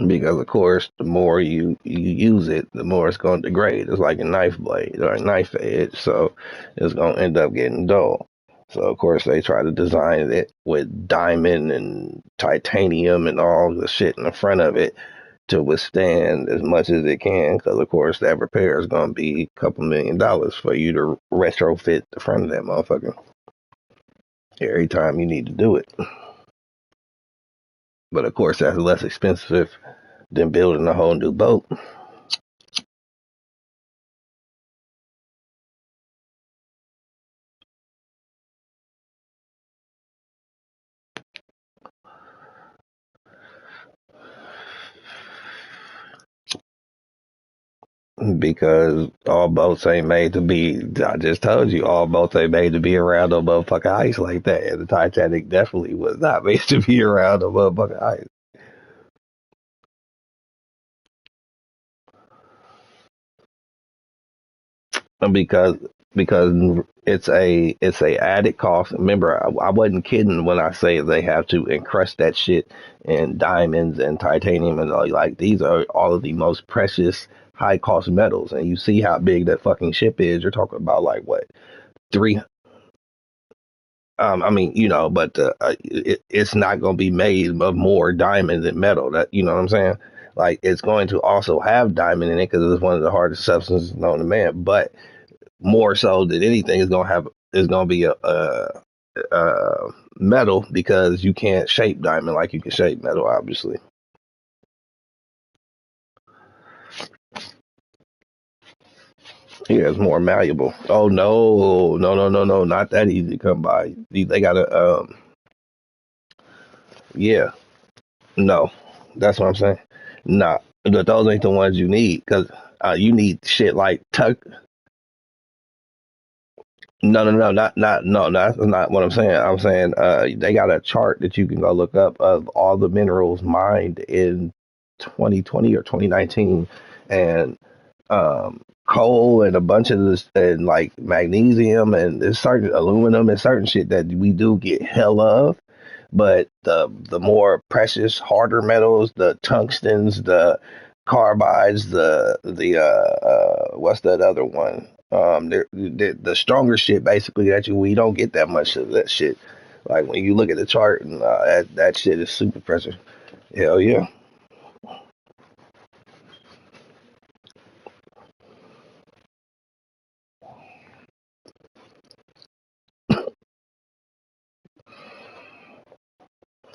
Because of course, the more you use it, the more it's going to degrade. It's like a knife blade or a knife edge, so it's going to end up getting dull. So of course they try to design it with diamond and titanium and all the shit in the front of it to withstand as much as it can. Because of course that repair is going to be a couple $1 million for you to retrofit the front of that motherfucker every time you need to do it. But of course that's less expensive than building a whole new boat. Because all boats ain't made to be. I just told you, all boats ain't made to be around no motherfucking ice like that. And the Titanic definitely was not made to be around no motherfucking ice. because because it's a added cost. Remember, I wasn't kidding when I say they have to encrust that shit in diamonds and titanium and all. Like these are all of the most precious, high cost metals, and you see how big that fucking ship is. You're talking about like what three. I mean, but it's not going to be made of more diamond than metal. That you know what I'm saying? Like it's going to also have diamond in it because it's one of the hardest substances known to man. But more so than anything is gonna be a metal because you can't shape diamond like you can shape metal, obviously. Yeah, it's more malleable. Oh no, no, no, no, no, not that easy to come by. They gotta yeah, no, that's what I'm saying. Nah, those ain't the ones you need because you need shit like tuck. No, no, no, no, that's not what I'm saying. I'm saying they got a chart that you can go look up of all the minerals mined in 2020 or 2019, and coal and a bunch of this and like magnesium and there's certain aluminum and certain shit that we do get hell of. But the more precious, harder metals, the tungstens, the carbides, what's that other one? The stronger shit basically that we don't get that much of that shit. Like when you look at the chart and that shit is super precious. Hell yeah.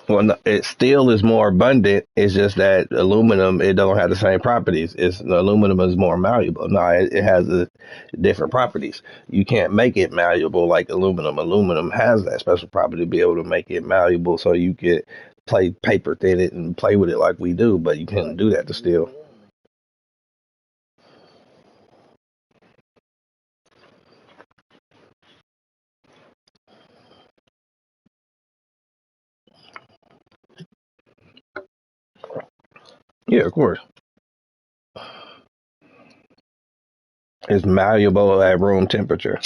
Well, no, it still is more abundant. It's just that aluminum it don't have the same properties. It's the aluminum is more malleable. No, it has different properties. You can't make it malleable like aluminum. Aluminum has that special property to be able to make it malleable, so you could play paper thin it and play with it like we do. But you can't do that to steel. Yeah, of course. It's malleable at room temperature,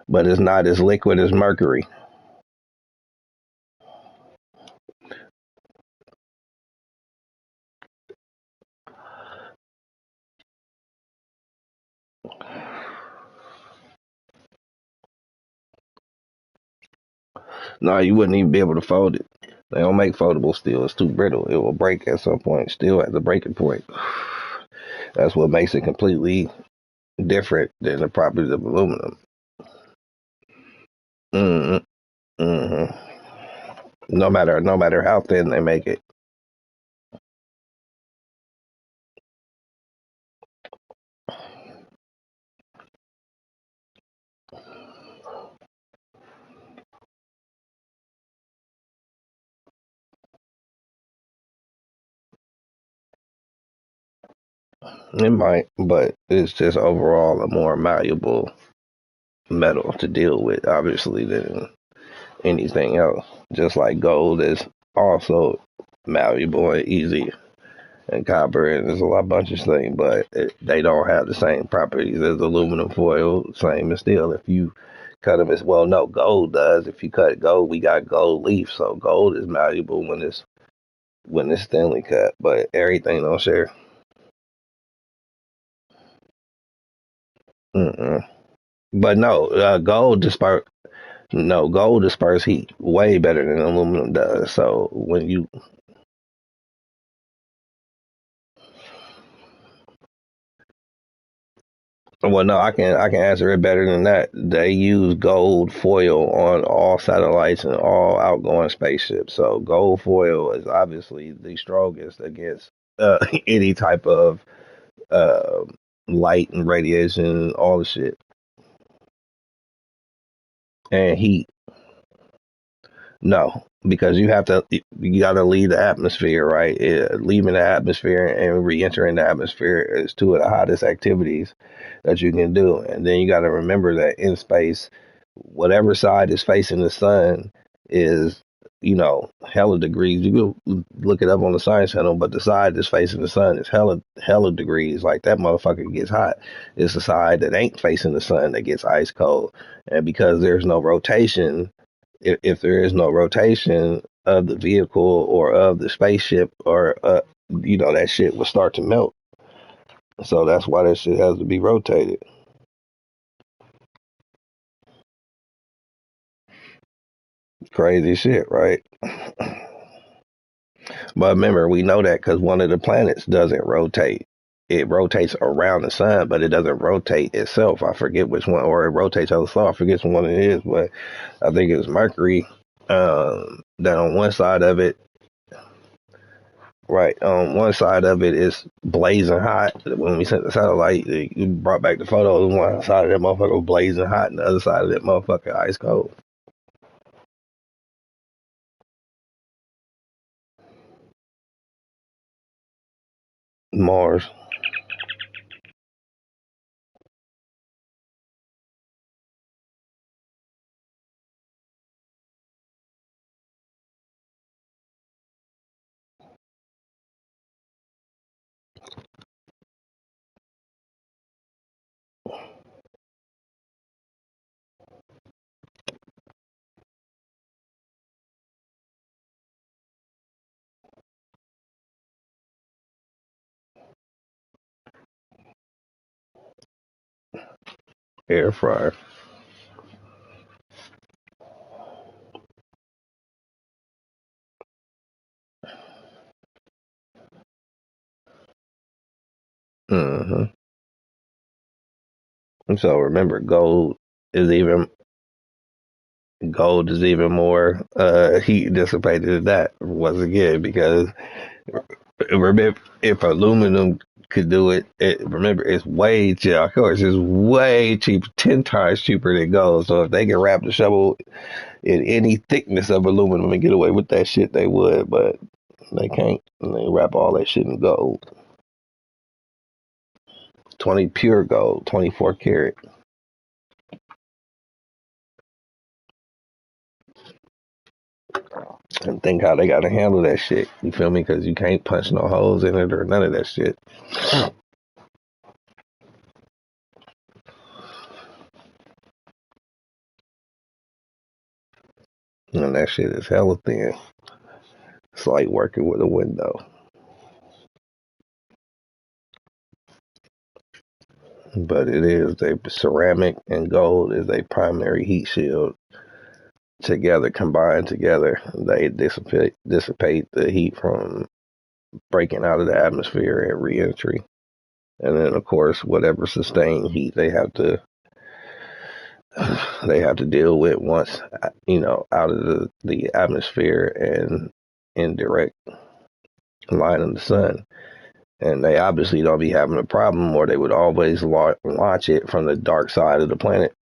but it's not as liquid as mercury. No, you wouldn't even be able to fold it. They don't make foldable steel. It's too brittle. It will break at some point. Steel at the breaking point. That's what makes it completely different than the properties of aluminum. Mm-hmm. Mm-hmm. No matter how thin they make it. It might, but it's just overall a more malleable metal to deal with, obviously, than anything else. Just like gold is also malleable and easy, and copper, and there's a lot bunch of things, but they don't have the same properties as aluminum foil, same as steel. If you cut them as well, no, gold does. If you cut gold, we got gold leaf, so gold is malleable when it's thinly cut, but everything don't share. Mm-mm. But no, gold disperse heat way better than aluminum does. So when you Well, no, I can answer it better than that. They use gold foil on all satellites and all outgoing spaceships. So gold foil is obviously the strongest against any type of uh, light and radiation, all the shit, and heat. No, because you got to leave the atmosphere, right? Leaving the atmosphere and re-entering the atmosphere is two of the hottest activities that you can do. And then you got to remember that in space, whatever side is facing the sun is, hella degrees. You can look it up on the Science Channel, but the side that's facing the sun is hella degrees. Like that motherfucker gets hot. It's the side that ain't facing the sun that gets ice cold. And because there's no rotation, if there is no rotation of the vehicle or of the spaceship, or that shit will start to melt. So that's why that shit has to be rotated. Crazy shit, right? But remember, we know that because one of the planets doesn't rotate. It rotates around the sun, but it doesn't rotate itself. I forget which one, or it rotates on the sun. I forget which one it is, but I think it's Mercury. That on one side of it, right, on one side of it is blazing hot. When we sent the satellite, you brought back the photos. One side of that motherfucker was blazing hot, and the other side of that motherfucker ice cold. Mars. Air fryer. hmm So remember, gold is even more heat dissipated than that, once again, because remember, if aluminum could do it, remember, it's way cheap. Of course, it's way cheap, 10 times cheaper than gold. So if they can wrap the shovel in any thickness of aluminum and get away with that shit, they would, but they can't. And they wrap all that shit in gold. 20 pure gold, 24 karat. And think how they got to handle that shit. You feel me? Because you can't punch no holes in it or none of that shit. And that shit is hella thin. It's like working with a window. But it is, they ceramic and gold is a primary heat shield. Together, combined together, they dissipate the heat from breaking out of the atmosphere at reentry. And then of course whatever sustained heat they have to deal with once out of the atmosphere and in direct line of the sun. And they obviously don't be having a problem, or they would always launch it from the dark side of the planet.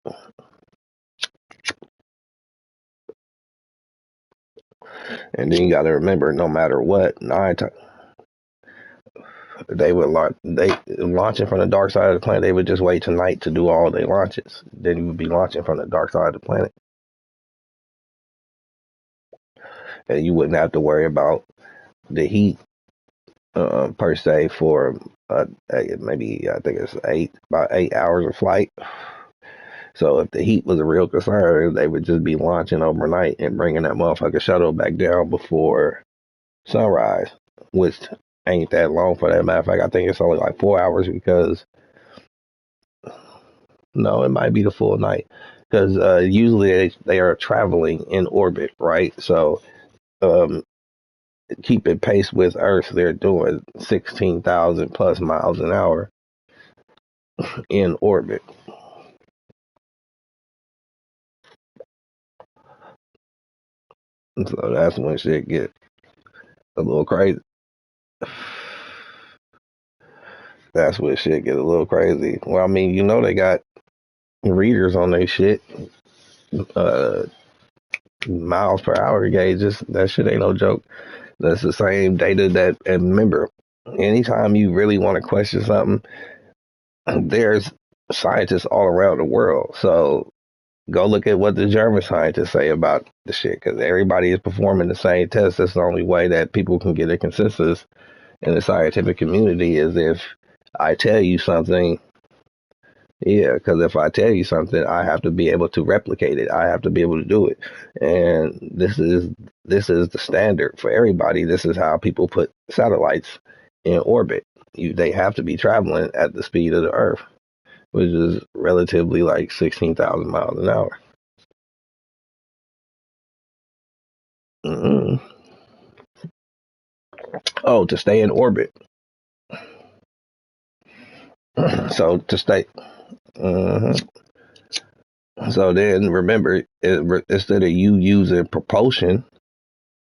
And then you got to remember, no matter what, they would launching from the dark side of the planet. They would just wait tonight to do all their launches. Then you would be launching from the dark side of the planet, and you wouldn't have to worry about the heat per se for maybe I think it's about 8 hours of flight. So if the heat was a real concern, they would just be launching overnight and bringing that motherfucking shuttle back down before sunrise, which ain't that long for that. Matter of fact, I think it's only like 4 hours because no, it might be the full night because usually they are traveling in orbit, right? So um, keeping pace with Earth, they're doing 16,000 plus miles an hour in orbit. So that's when shit get a little crazy. That's when shit get a little crazy. Well, I mean, they got readers on their shit. Uh, miles per hour gauges. That shit ain't no joke. That's the same data that, and remember, anytime you really want to question something, there's scientists all around the world. So go look at what the German scientists say about the shit, because everybody is performing the same test. That's the only way that people can get a consensus in the scientific community is if I tell you something. Yeah, because if I tell you something, I have to be able to replicate it. I have to be able to do it, and this is the standard for everybody. This is how people put satellites in orbit. They have to be traveling at the speed of the Earth, which is relatively like 16,000 miles an hour. Mm-hmm. Oh, to stay in orbit. So to stay. Mhm. So then remember, instead of you using propulsion,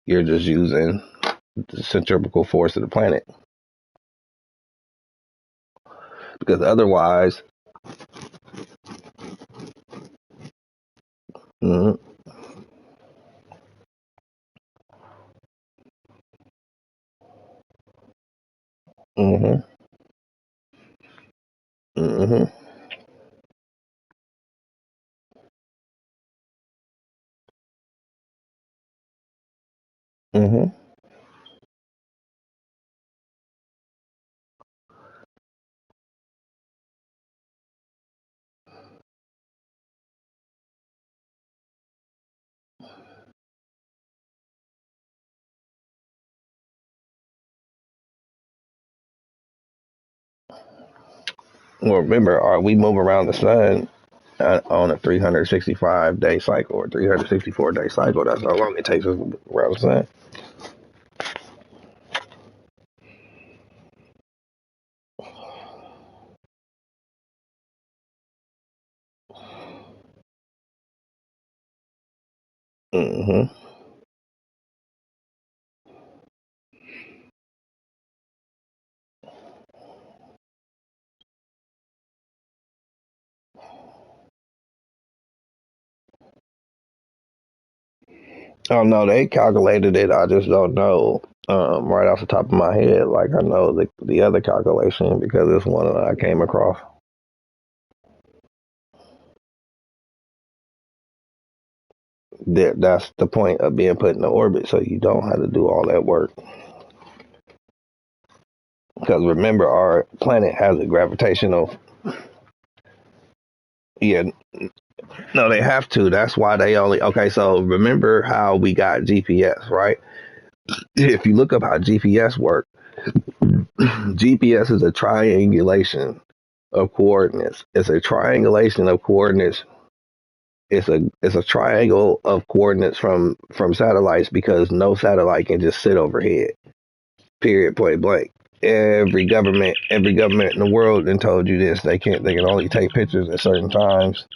you're just using the centrifugal force of the planet. Because otherwise, mm-hmm, mm-hmm, mm-hmm, mm-hmm. Well, remember, we move around the sun on a 365-day cycle or 364-day cycle. That's how long it takes us around the sun. Mm-hmm. Oh no, they calculated it. I just don't know right off the top of my head. Like I know the other calculation because it's one that I came across. That's the point of being put in the orbit, so you don't have to do all that work. Because remember, our planet has a gravitational. Yeah, no, they have to. That's why they only. Okay, so remember how we got GPS, right? If you look up how GPS work, GPS is a triangulation of coordinates. It's a triangulation of coordinates. It's a triangle of coordinates from satellites because no satellite can just sit overhead. Period. Point blank. Every government in the world then told you this. They can only take pictures at certain times.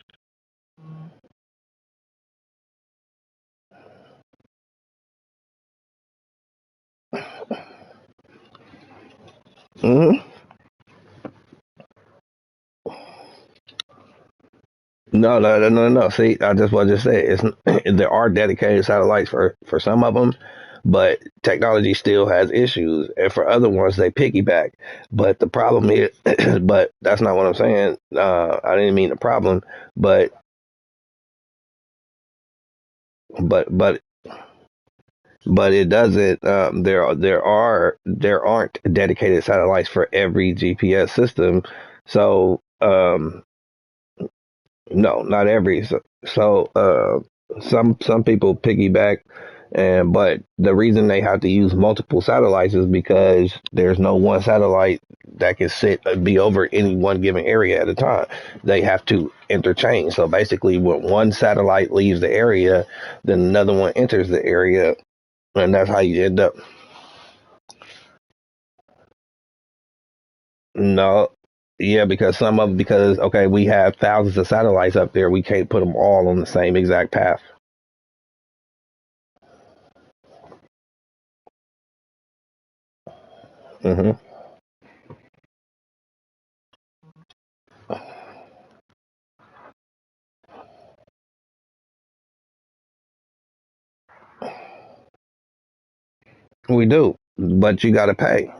Hmm. No. See, I just what I just said. There are dedicated satellites for some of them, but technology still has issues, and for other ones they piggyback. But the problem is, but that's not what I'm saying. I didn't mean the problem, but but but but it doesn't. There aren't dedicated satellites for every GPS system, so no, not every. Some people piggyback, and but the reason they have to use multiple satellites is because there's no one satellite that can be over any one given area at a time. They have to interchange. So basically, when one satellite leaves the area, then another one enters the area, and that's how you end up. No, yeah, because okay, we have thousands of satellites up there. We can't put them all on the same exact path. Hmm. We do, but you gotta pay.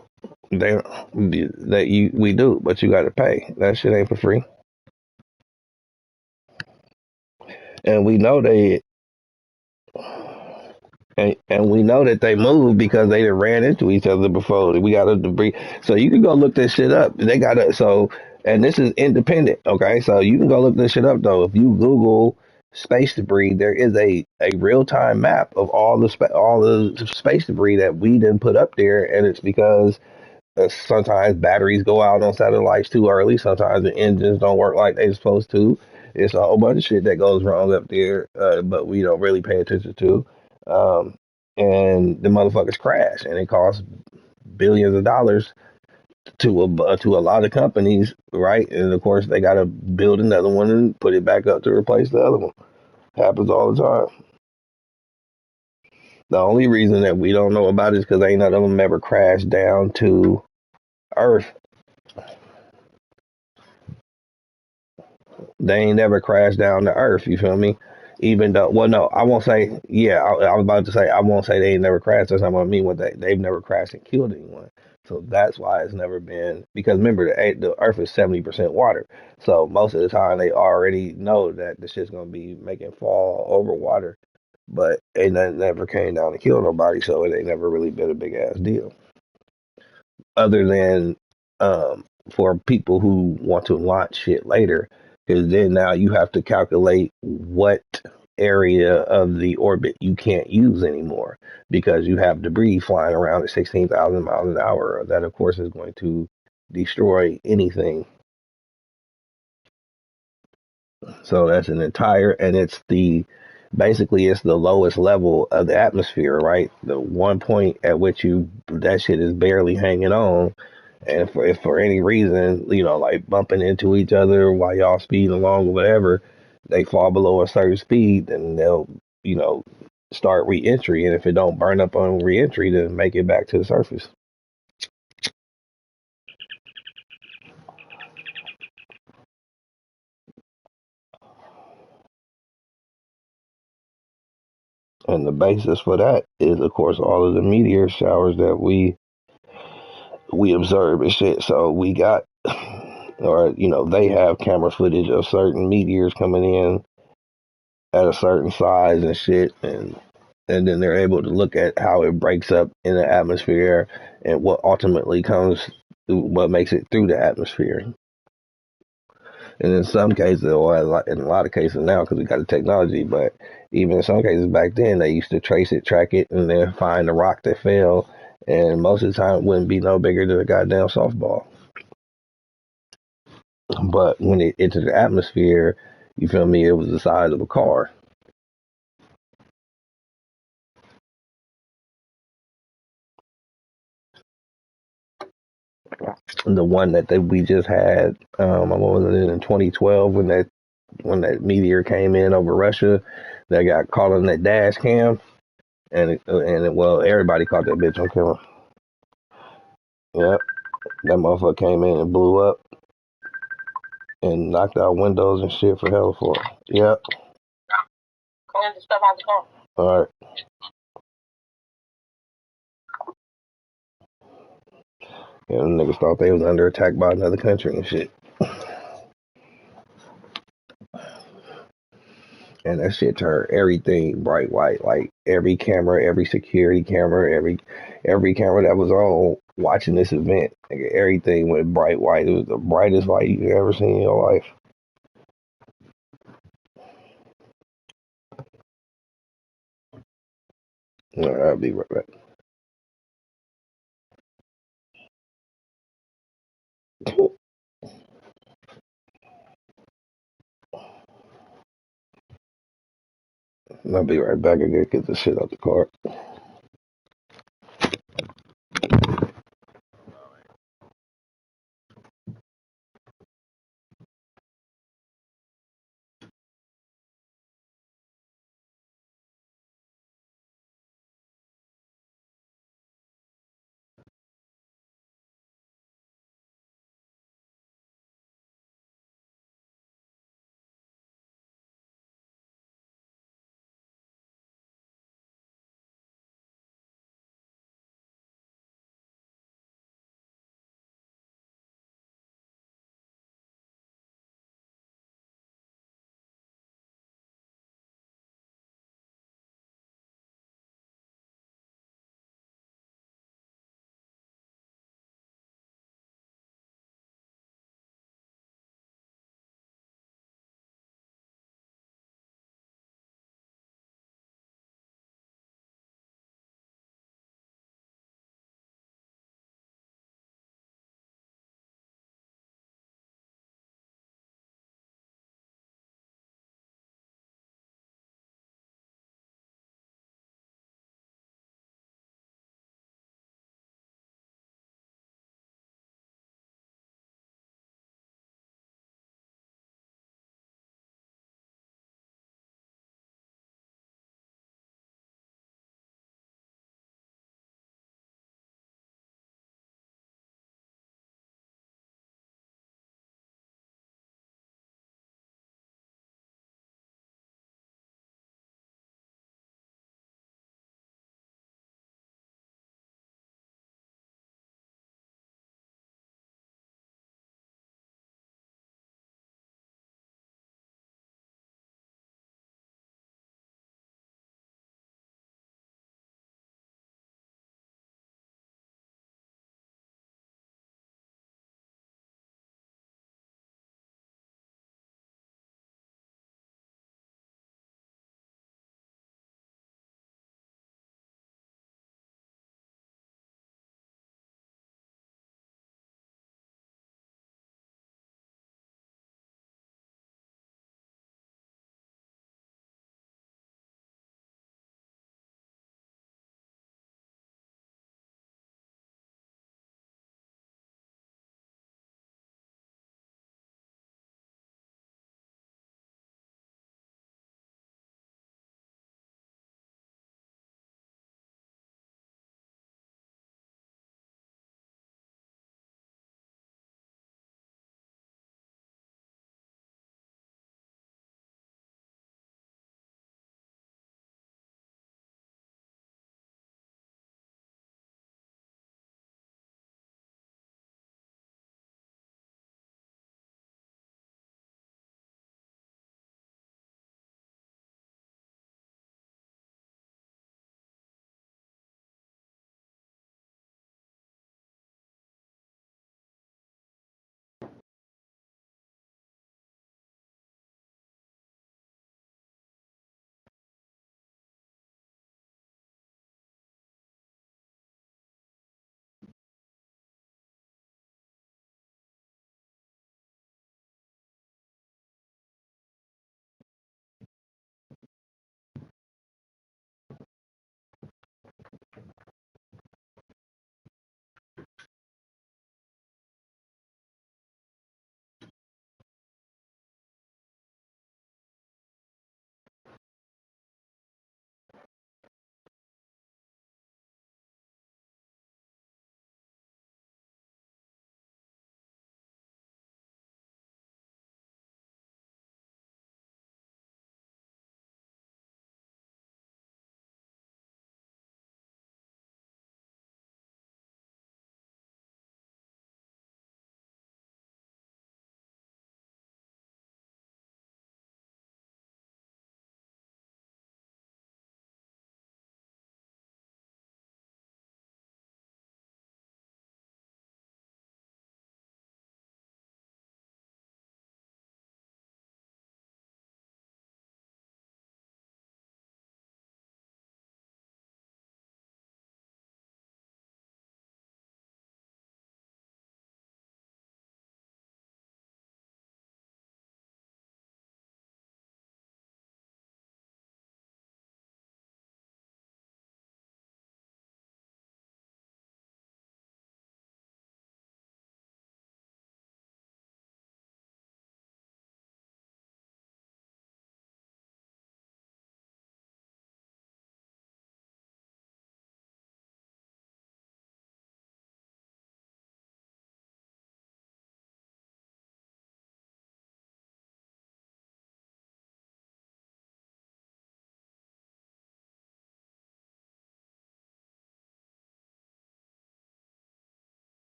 They that you we do, but you gotta pay. That shit ain't for free. And we know they and we know that they moved because they done ran into each other before. We got a debris, so you can go look this shit up. They got a so, and this is independent. Okay, so you can go look this shit up though. If you Google space debris, there is a real time map of all the space debris that we didn't put up there, and it's because sometimes batteries go out on satellites too early. Sometimes the engines don't work like they're supposed to. It's a whole bunch of shit that goes wrong up there, but we don't really pay attention to. Um, and the motherfuckers crash, and it costs billions of dollars to a lot of companies, right? And of course, they got to build another one and put it back up to replace the other one. Happens all the time. The only reason that we don't know about it is because ain't none of them ever crashed down to Earth. They ain't never crashed down to earth. You feel me? Even though, well, no, I won't say. Yeah, I was about to say I won't say they ain't never crashed. That's not what I mean. What they've never crashed and killed anyone. So that's why it's never been, because remember the Earth is 70% water. So most of the time they already know that the shit's gonna be making fall over water. But it never came down to kill nobody. So it ain't never really been a big ass deal, other than for people who want to launch shit later, because then now you have to calculate what area of the orbit you can't use anymore because you have debris flying around at 16,000 miles an hour. That, of course, is going to destroy anything. So that's an entire, and it's the basically it's the lowest level of the atmosphere, right? The one point at which you that shit is barely hanging on. And if for any reason, like bumping into each other while y'all speeding along or whatever, they fall below a certain speed, then they'll, you know, start reentry. And if it don't burn up on reentry, then make it back to the surface. And the basis for that is, of course, all of the meteor showers that we observe and shit. So we got, or they have camera footage of certain meteors coming in at a certain size and shit, and then they're able to look at how it breaks up in the atmosphere and what ultimately comes through, what makes it through the atmosphere. And in some cases, or in a lot of cases now, because we got the technology, but even in some cases back then, they used to trace it, track it, and then find the rock that fell. And most of the time, it wouldn't be no bigger than a goddamn softball. But when it entered the atmosphere, you feel me, it was the size of a car. The one we just had, what was it, in 2012 when that meteor came in over Russia, that got caught on that dash cam, well, everybody caught that bitch on camera. Yep, that motherfucker came in and blew up and knocked out windows and shit for hell for it. Yep. Clean the stuff out the car. All right. Yeah, them niggas thought they was under attack by another country and shit. And that shit turned everything bright white. Like every camera, every security camera, every camera that was on watching this event, like everything went bright white. It was the brightest light you've ever seen in your life. All right, I'll be right back. I'll be right back. I gotta get this shit out the car.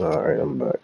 Alright, I'm back.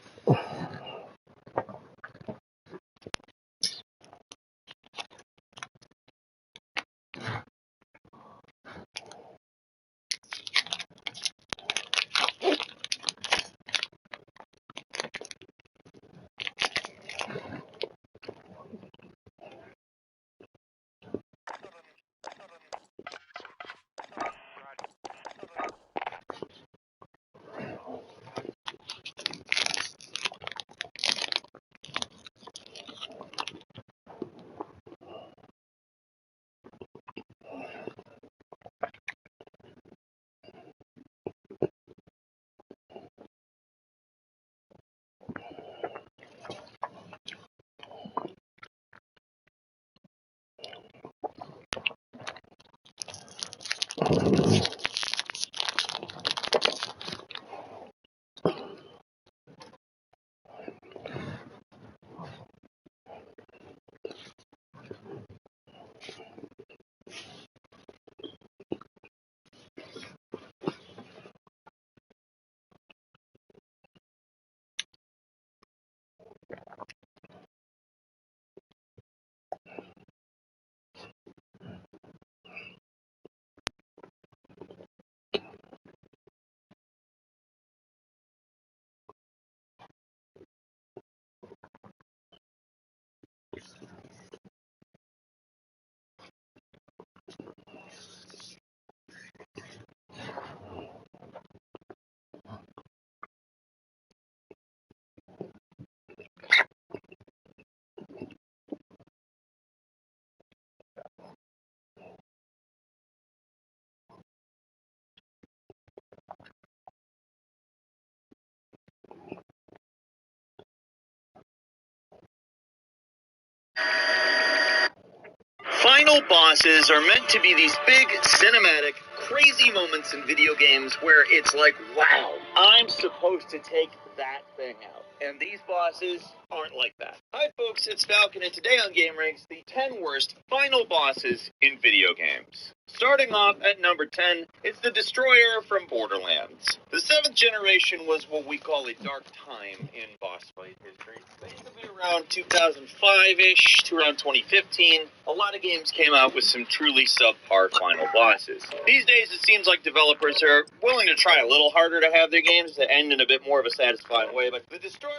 Final bosses are meant to be these big, cinematic, crazy moments in video games where it's like, wow, I'm supposed to take that thing out. And these bosses aren't like that. Hi folks, it's Falcon, and today on Game Ranks, the 10 worst final bosses in video games. Starting off at number 10, it's the Destroyer from Borderlands. The 7th generation was what we call a dark time in boss fight history. Basically around 2005-ish to around 2015, a lot of games came out with some truly subpar final bosses. These days, it seems like developers are willing to try a little harder to have their games to end in a bit more of a satisfying way, but the Destroyer,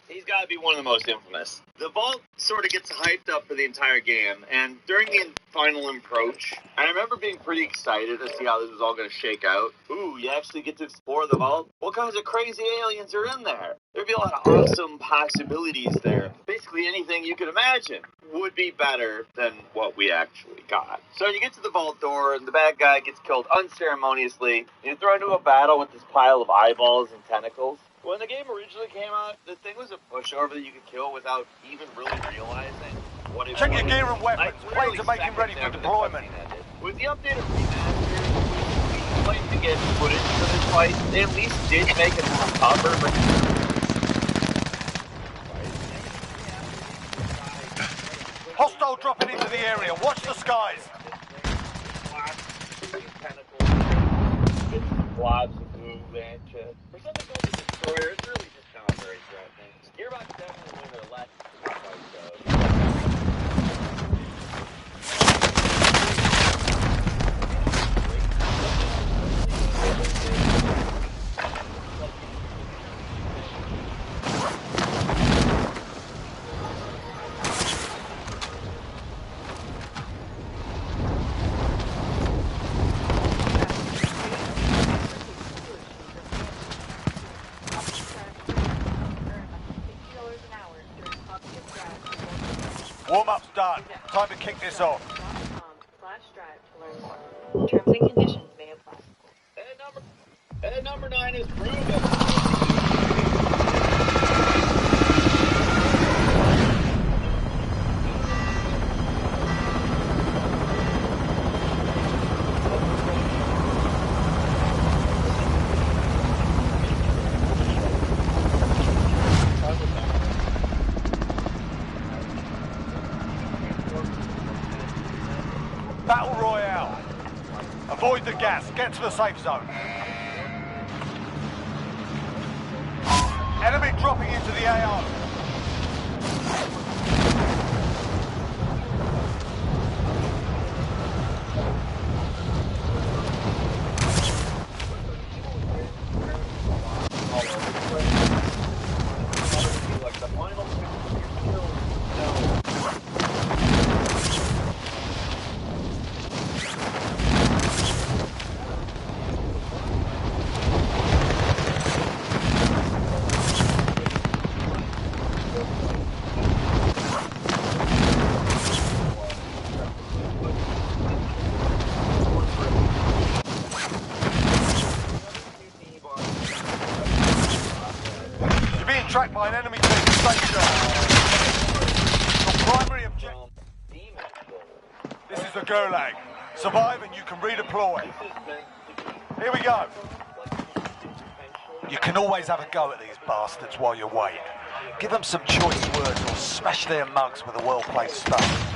he's got to be one of the most infamous. The vault sort of gets hyped up for the entire game, and during the final approach, I remember being pretty excited to see how this was all going to shake out. Ooh, you actually get to explore the vault? What kinds of crazy aliens are in there? There'd be a lot of awesome possibilities there. Basically anything you could imagine would be better than what we actually got. So you get to the vault door, and the bad guy gets killed unceremoniously. You throw into a battle with this pile of eyeballs and tentacles. When the game originally came out, the thing was a pushover that you could kill without even really realizing what it was. Check your gear and weapons. Planes are making ready for deployment. With the updated remaster, we played to get footage for this fight. They at least did make it more tougher, but Hostile dropping into the area. Watch the skies. Blobs of goo and shit. For something like the Destroyer, it's really just not very threatening. Gearbox definitely win their last fight, though. Warm-up's done. Time to kick this off. Terms and conditions may apply. And number 9 is Proven. Battle Royale. Avoid the gas. Get to the safe zone. dropping into the AO. Tracked by an enemy team. Stay sharp. Your primary objective. This is the Gulag. Survive and you can redeploy. Here we go. You can always have a go at these bastards while you're waiting. Give them some choice words or smash their mugs with a well-placed stuff.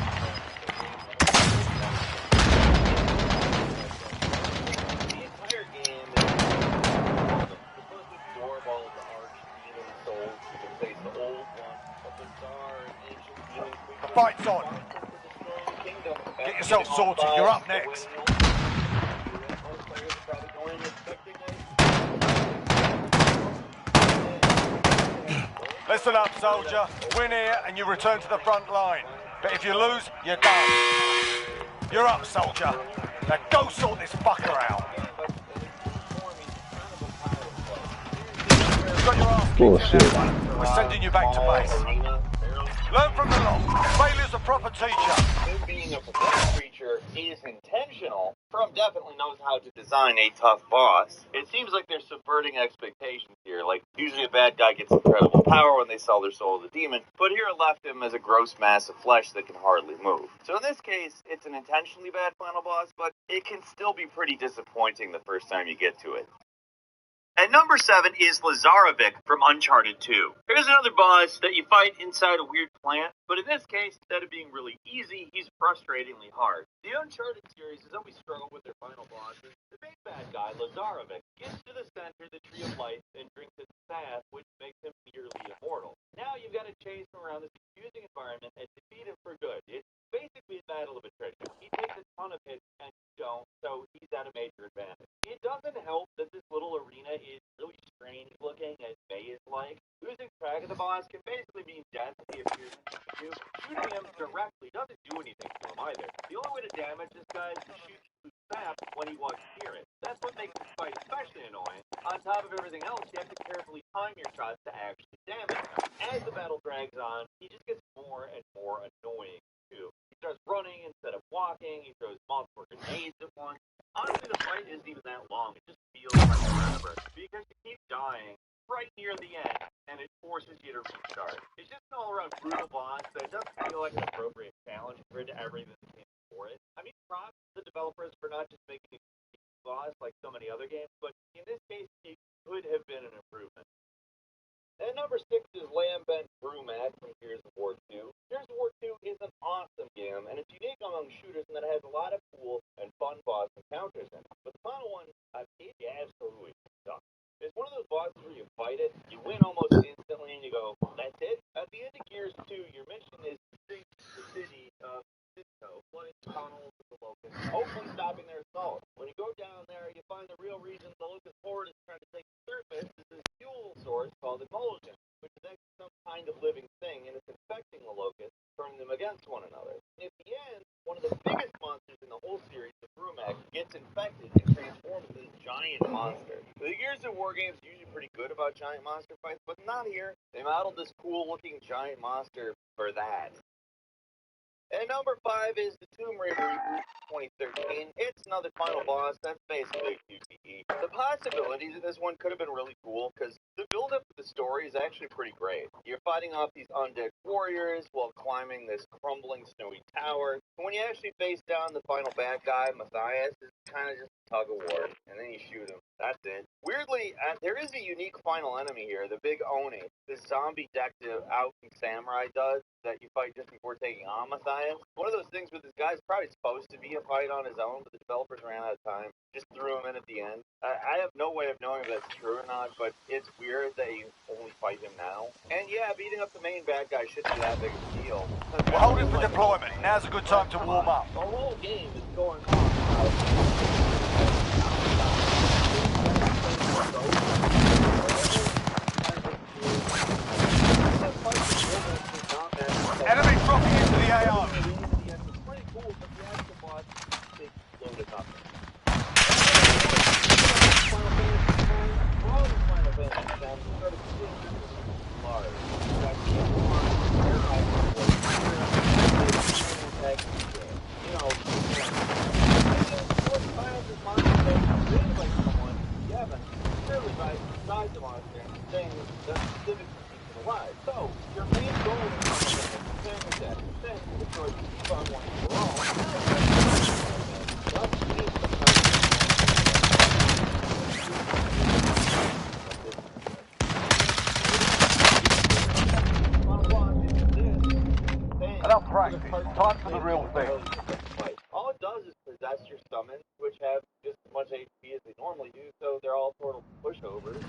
The fight's on. Get yourself sorted, you're up next. Listen up, soldier. Win here and you return to the front line. But if you lose, you're done. You're up, soldier. Now go sort this fucker out. You got your ass kicked in that one. We're sending you back to base. Learn from the lot. Failure's a proper teacher. Being a pathetic creature is intentional. From definitely knows how to design a tough boss. It seems like they're subverting expectations here. Like, usually a bad guy gets incredible power when they sell their soul to the demon, but here it left him as a gross mass of flesh that can hardly move. So in this case, it's an intentionally bad final boss, but it can still be pretty disappointing the first time you get to it. At number 7 is Lazarevic from Uncharted 2. Here's another boss that you fight inside a weird plant, but in this case, instead of being really easy, he's frustratingly hard. The Uncharted series has always struggled with their final bosses. The big bad guy, Lazarevic, gets to the center of the Tree of Life and drinks its staff, which makes him nearly immortal. Now you've got to chase him around this confusing environment and defeat him for good. It's basically a battle of attrition. He takes a ton of hits and you don't, so he's at a major advantage. It doesn't help that this little arena is really strange looking and maze-like. Losing track of the boss can basically mean death if he appears in front of you. Shooting him directly doesn't do anything to him either. The only way to damage this guy is to shoot through the map when he walks near it. That's what makes this fight especially annoying. On top of everything else, you have to carefully time your shots to actually damage him. As the battle drags on, he just gets more and more annoying too. He starts running instead of walking, he throws multiple grenades at once. Honestly, the fight isn't even that long. It just feels like forever. Because you keep dying right near the end, and it forces you to restart. It's just an all-around brutal boss that doesn't feel like an appropriate challenge compared to everything that came before it. I mean, props to the developers for not just making it a boss like so many other games, but in this case, it could have been an improvement. And number 6 is Lambent Brumac from Gears of War 2. Gears of War 2 is an awesome game, and it's unique among shooters in that it has a lot of cool and fun boss encounters in it. But the final one, it absolutely sucks. It's one of those bosses where you fight it, you win almost instantly, and you go, that's it? At the end of Gears 2, your mission is to sink the city of Cisco, flooding tunnels with the Locust, hopefully stopping their assault. When you go down there, you find the real reason the Locust horde is trying to take the surface is this fuel source called emulsion, which is actually some kind of living thing, and it's infecting the Locust, turning them against one another. And at the end, one of the biggest monsters in the whole series, the Brumac, gets infected and transforms into this giant monster. The Gears of War games are usually pretty good about giant monster fights, but not here. They modeled this cool-looking giant monster for that. And number 5 is the Tomb Raider reboot 2013. It's another final boss that's basically a QTE. The possibilities of this one could have been really cool because the build-up of the story is actually pretty great. You're fighting off these undead warriors while climbing this crumbling snowy tower. And when you actually face down the final bad guy, Matthias, it's kind of just tug of war, and then you shoot him. That's it. Weirdly, there is a unique final enemy here, the big Oni. This zombie deck out samurai does that you fight just before taking on Matthias. One of those things where this guy's probably supposed to be a fight on his own, but the developers ran out of time. Just threw him in at the end. I have no way of knowing if that's true or not, but it's weird that you only fight him now. And yeah, beating up the main bad guy shouldn't be that big of a deal. We're holding for deployment. Now's a good time to warm up. The whole game is going on. Enemy dropping into the AO. So, your main goal is to destroy the on one for all. Enough practice. Time for the real thing. All it does is possess your summons, which have just as much HP as they normally do, so they're all sort of pushovers.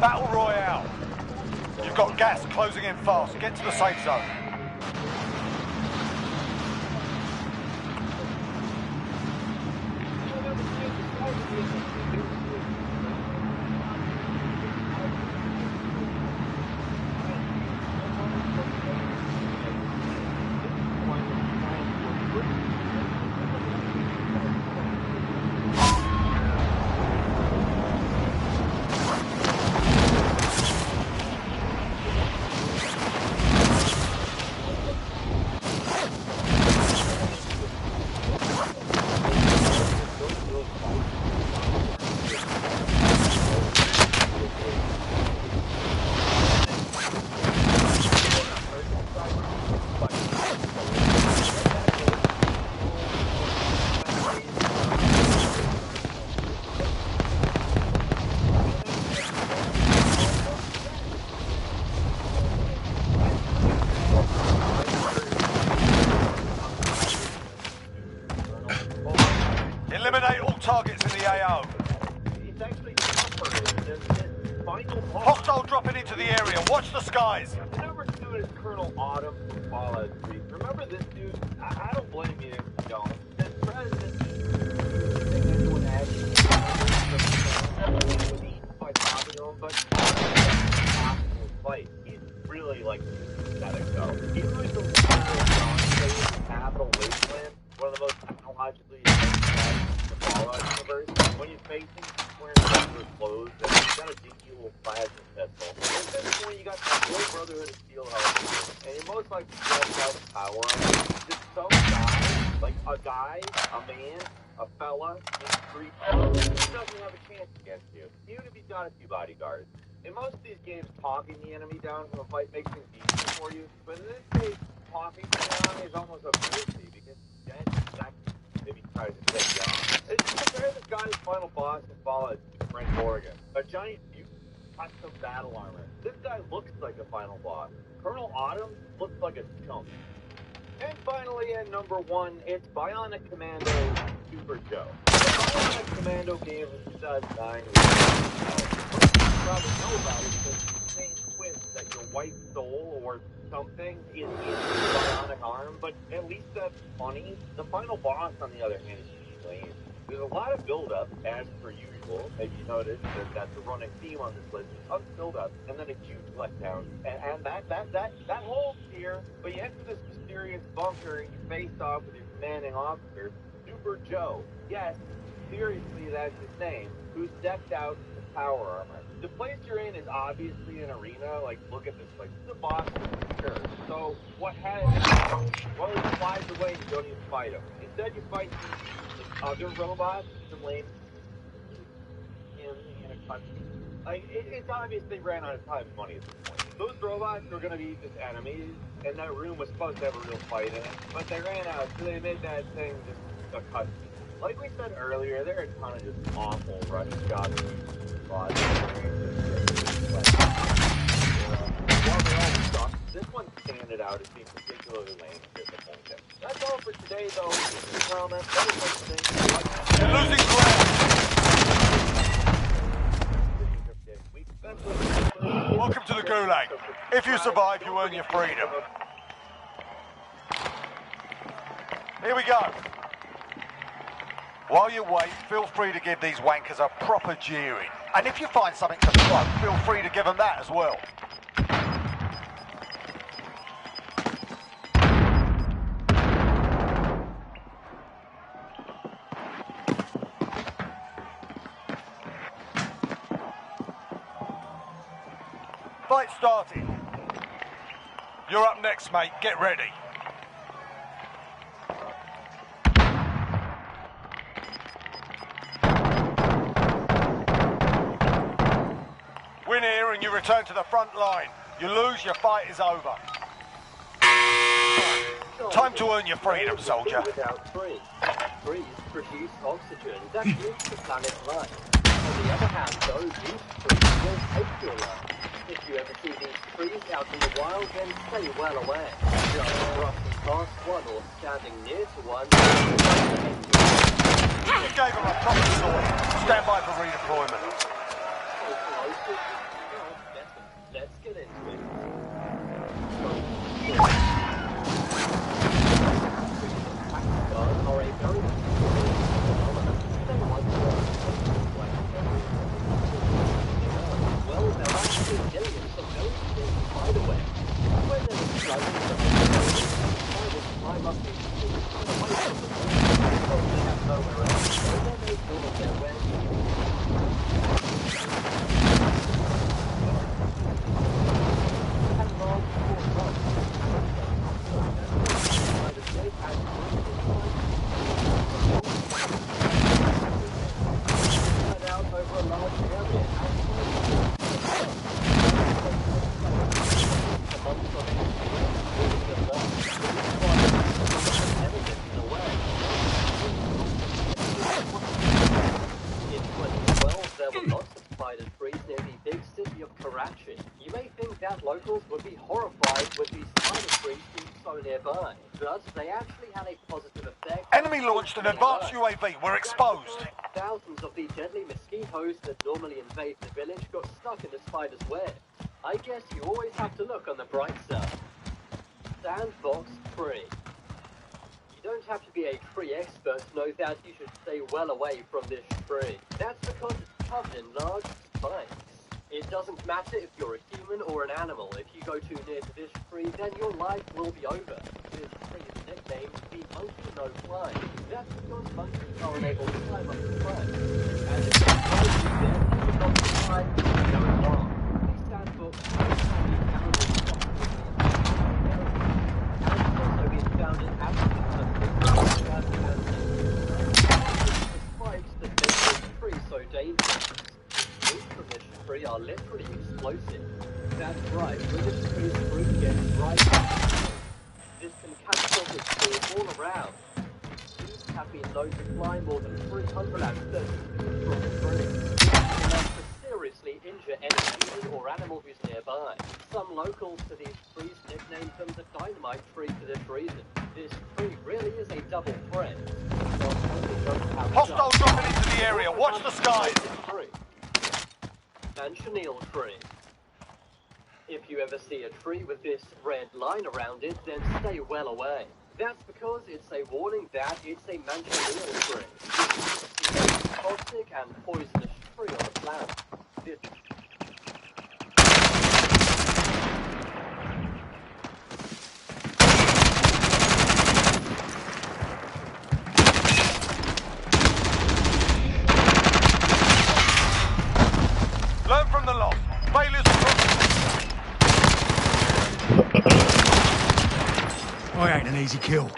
Battle Royale. You've got gas closing in fast. Get to the safe zone. Eliminate all targets in the AO. It's actually tougher. Hostile dropping into the area. Watch the skies. Number 2 is Colonel Autumn from Fallout 3. Remember this dude? I don't blame you if you don't. The president everyone actually by talking to him, but fight. He's really like pathetic though. He's really the Capital Wasteland, one of the most technologically advanced in the Fallout universe. When you're facing wearing regular clothes and you've got a dinky little plasma pistol. At this point you got the whole Brotherhood of Steel helping you, and you're most likely just have power on you. Just some guy, like a guy, a man, a fella, in street clothes, he doesn't have a chance against you, even if he's got a few bodyguards. In most of these games, talking the enemy down from a fight makes things easier for you, but in this case, talking the enemy is almost a penalty because then exactly if he tries to take you on. Compare this guy's final boss in Fallout Frank Oregon, a giant custom battle armor. This guy looks like a final boss. Colonel Autumn looks like a chump. And finally, at number 1, it's Bionic Commando Super Joe. The Bionic Commando game in 2009 was probably know about it because the same twist that your white soul or something is in your bionic arm, but at least that's funny. The final boss, on the other hand, is lame. There's a lot of build-up, as per usual. Maybe you noticed that that's a running theme on this list. Tons of build-up, and then a huge letdown. And that holds here, but you enter this mysterious bunker and you face off with your commanding officer, Super Joe. Yes, seriously, that's his name, who's decked out in power armor. The place you're in is obviously an arena. Like, look at this place. It's a boss, sure. So, what happens? Well, he flies away and you don't even fight him. Instead, you fight these other robots, some lame in a country. Like, it's obvious they ran out of time and money at this point. Those robots were going to be just enemies, and that room was supposed to have a real fight in it, but they ran out, so they made that thing just a cutscene. Like we said earlier, there are a ton of just awful rush jobs. While they all suck, this one standed out as being particularly lame and disappointing. That's all for today, though. Comment, You're losing ground. Welcome to the Gulag. If you survive, you earn your freedom. Here we go. While you wait, feel free to give these wankers a proper jeering. And if you find something to throw, feel free to give them that as well. Fight started. You're up next, mate. Get ready. Win here and you return to the front line. You lose, your fight is over. Time to earn your freedom, soldier. Without trees. Trees produce oxygen that keeps the planet life. On the other hand, those use trees will take your life. If you ever see these trees out in the wild, then stay well away. Just brushing past one or standing near to one. You gave him a proper sword. Stand by for redeployment. Let's get into it. Are a very well, there are actually millions of those things, by the way. When there is flooding, I will climb up these trees away from the place, so they have nowhere else to go, then they fall on their way. Over a large area In 2012, there were lots of spider trees near the big city of Karachi. You may think that locals would be horrified with these spider trees being so nearby, but they actually had a positive effect. Enemy launched an advanced UAV. We're exposed. Thousands of the deadly mosquitoes that normally invade the village got stuck in the spider's web. I guess you always have to look on the bright side. Sandbox free. You don't have to be a tree expert to know that you should stay well away from this tree. That's because it's covered in large spikes. It doesn't matter if you're a human or an animal. If you go too near to this tree, then your life will be over. This tree is nicknamed the monkey no-fly. That's because monkeys are unable to climb up the tree. And if you're there, you not to climb, you go along. These sandbox can be found in and it's also been found in African countries the spikes that make this tree so dangerous. Roots from this tree are literally explosive. That's right, when this tree's fruit gets right up, this can catapult its trees all around. These have been known to fly more than 330 feet from the tree. This is enough to seriously injure any human or animal who's nearby. Some locals to these trees nicknamed them the dynamite tree for this reason. This tree really is a double threat. Hostiles dropping into the area. Watch the skies. And chenille tree. If you ever see a tree with this red line around it, then stay well away. That's because it's a warning that it's a chenille tree. It's the most toxic and poisonous tree on the planet. ain't an easy kill.